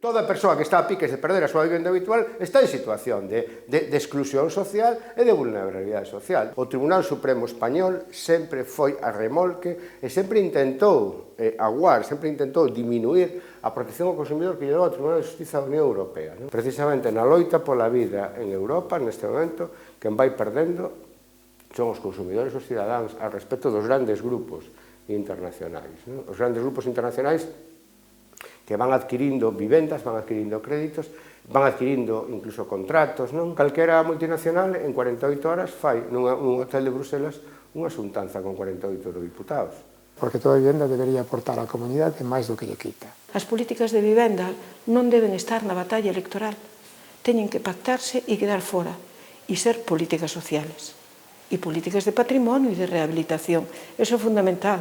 Toda persoa que está a piques de perder a súa vivenda habitual está en situación de exclusión social e de vulnerabilidade social. O Tribunal Supremo Español sempre foi a remolque e sempre intentou aguar, sempre intentou diminuir a protección ao consumidor que llevou ao Tribunal de Justiza da Unión Europea. Precisamente na loita pola vida en Europa, neste momento, quen vai perdendo son os consumidores, os cidadáns, al respecto dos grandes grupos internacionais. Os grandes grupos internacionais que que van adquirindo vivendas, van adquirindo créditos, van adquirindo incluso contratos, non? Calquera multinacional en 48 horas fai nun hotel de Bruselas unha xuntanza con 48 eurodiputados. Porque toda vivenda debería aportar á comunidade máis do que lle quita. As políticas de vivenda non deben estar na batalla electoral, teñen que pactarse e quedar fora, e ser políticas sociales, e políticas de patrimonio e de rehabilitación. Eso é fundamental.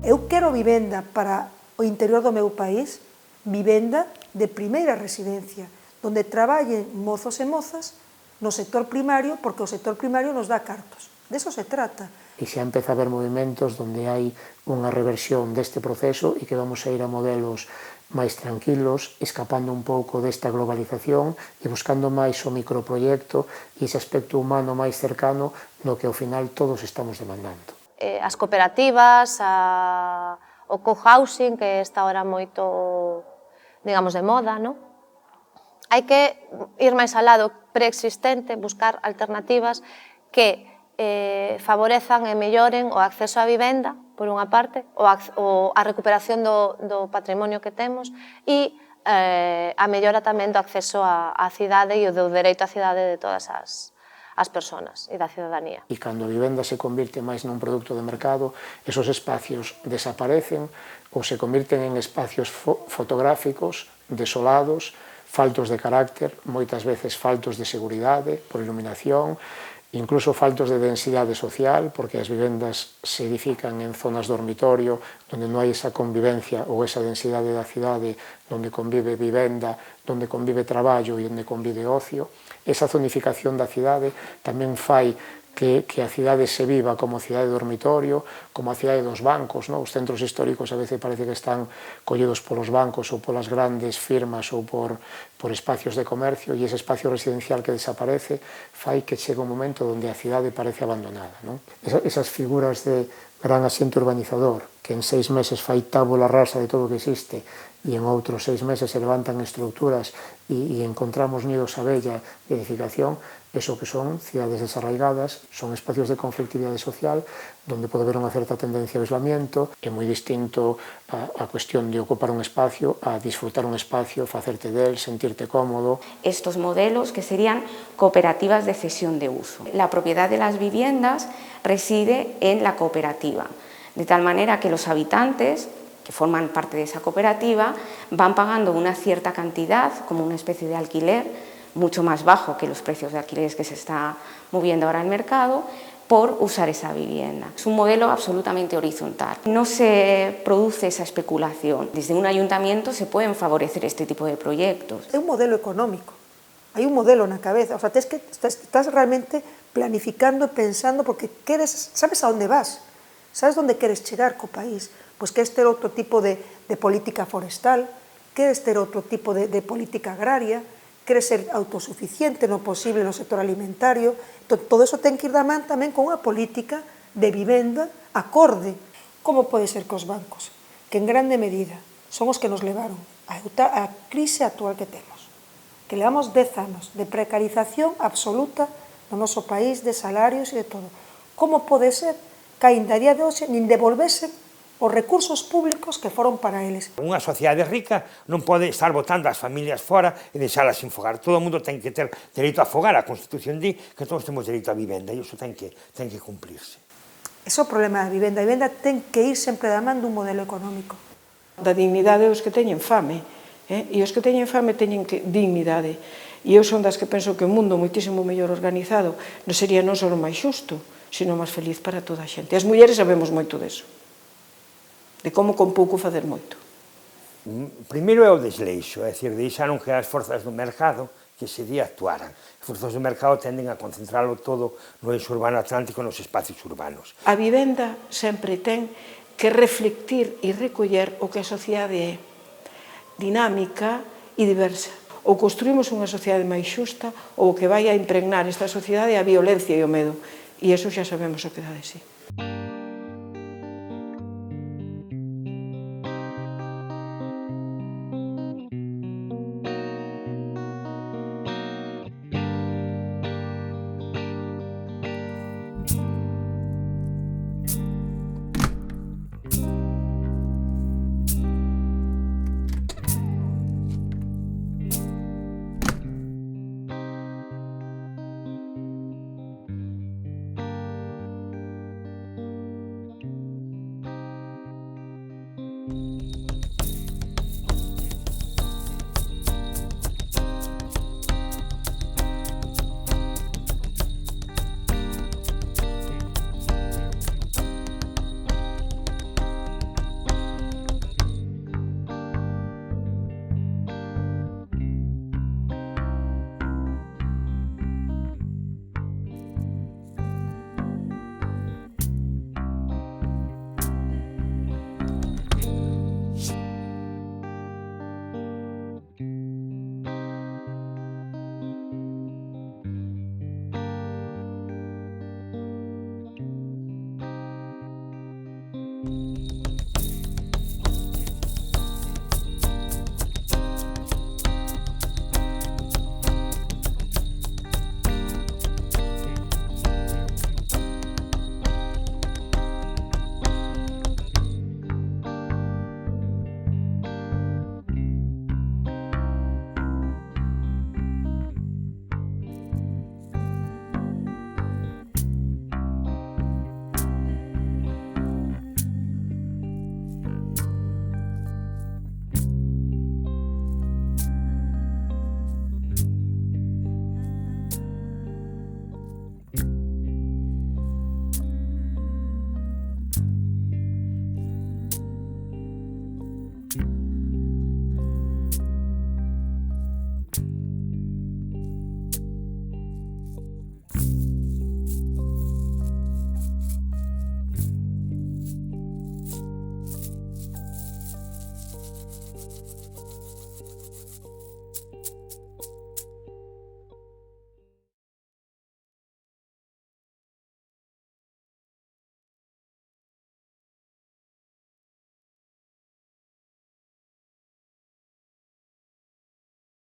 Eu quero vivenda para o interior do meu país, vivenda de primeira residencia, onde traballen mozos e mozas no sector primario, porque o sector primario nos dá cartos. De eso se trata. E xa empeza a haber movimentos onde hai unha reversión deste proceso e que vamos a ir a modelos máis tranquilos, escapando un pouco desta globalización e buscando máis o microproyecto e ese aspecto humano máis cercano no que ao final todos estamos demandando. As cooperativas, o co-housing, que está ahora moito, digamos, de moda, non? Hai que ir máis ao lado preexistente, buscar alternativas que favorezan e melloren o acceso á vivenda, por unha parte, a recuperación do patrimonio que temos e a mellora tamén do acceso á cidade e do dereito á cidade de todas as persoas e da cidadanía. E cando a vivenda se convirte máis nun produto de mercado, esos espacios desaparecen ou se convirten en espacios fotográficos, desolados, faltos de carácter, moitas veces faltos de seguridade, por iluminación, incluso faltos de densidade social, porque as vivendas se edifican en zonas dormitorio, onde non hai esa convivencia ou esa densidade da cidade, onde convive vivenda, onde convive traballo e onde convive ocio. Esa zonificación da cidade tamén fai que a cidade se viva como cidade dormitorio, como a cidade dos bancos. Os centros históricos a veces parece que están collidos polos bancos ou polas grandes firmas ou por espacios de comercio, e ese espacio residencial que desaparece fai que chegue un momento onde a cidade parece abandonada. Esas figuras de gran asiento urbanizador, que en 6 meses fai tábula rasa de todo o que existe, e en outros 6 meses se levantan estructuras e encontramos nidos abella de edificación, eso que son cidades desarraigadas, son espacios de conflictividade social, donde pode haber unha certa tendencia ao aislamiento, é moi distinto a cuestión de ocupar un espacio, a disfrutar un espacio, facerte del, sentirte cómodo. Estos modelos que serían cooperativas de cesión de uso. La propiedad de las viviendas reside en la cooperativa, de tal manera que los habitantes que forman parte de esa cooperativa van pagando una cierta cantidad, como una especie de alquiler, mucho más bajo que los precios de alquileres que se está moviendo ahora en el mercado, por usar esa vivienda. Es un modelo absolutamente horizontal. No se produce esa especulación. Desde un ayuntamiento se pueden favorecer este tipo de proyectos. É un modelo económico, hai un modelo na cabeza, o sea, estás realmente planificando e pensando porque sabes a onde vas, sabes onde queres chegar co país, pois queres ter outro tipo de política forestal, queres ter outro tipo de política agraria, queres ser autosuficiente no posible no sector alimentario. Todo eso ten que ir da man tamén con unha política de vivenda acorde. Como pode ser cos bancos? Que en grande medida son os que nos levaron a crise actual que temos. Que levamos 10 anos de precarización absoluta no noso país, de salarios e de todo. Como pode ser que ainda a día de hoxe nin devolvesen os recursos públicos que foron para eles? Unha sociedade rica non pode estar botando as familias fora e deixalas sin fogar. Todo o mundo ten que ter dereito a fogar. A Constitución di que todos temos dereito a vivenda e iso ten que cumplirse. Ese é o problema da vivenda. A vivenda ten que ir sempre da man dun modelo económico. Da dignidade os que teñen fame, e os que teñen fame teñen dignidade. E eu son das que penso que un mundo moitísimo mellor organizado non sería non só máis xusto, sino máis feliz para toda a xente. As mulleres sabemos moito deso, de como con pouco facer moito. Primeiro é o desleixo, é dicir, deixaron que as forzas do mercado que ese día actuaran. As forzas do mercado tenden a concentrarlo todo no eixo urbano atlántico, nos espacios urbanos. A vivenda sempre ten que reflectir e recoller o que a sociedade é, dinámica e diversa. Ou construímos unha sociedade máis xusta ou o que vai a impregnar esta sociedade é a violencia e o medo. E iso xa sabemos o que dá de sí.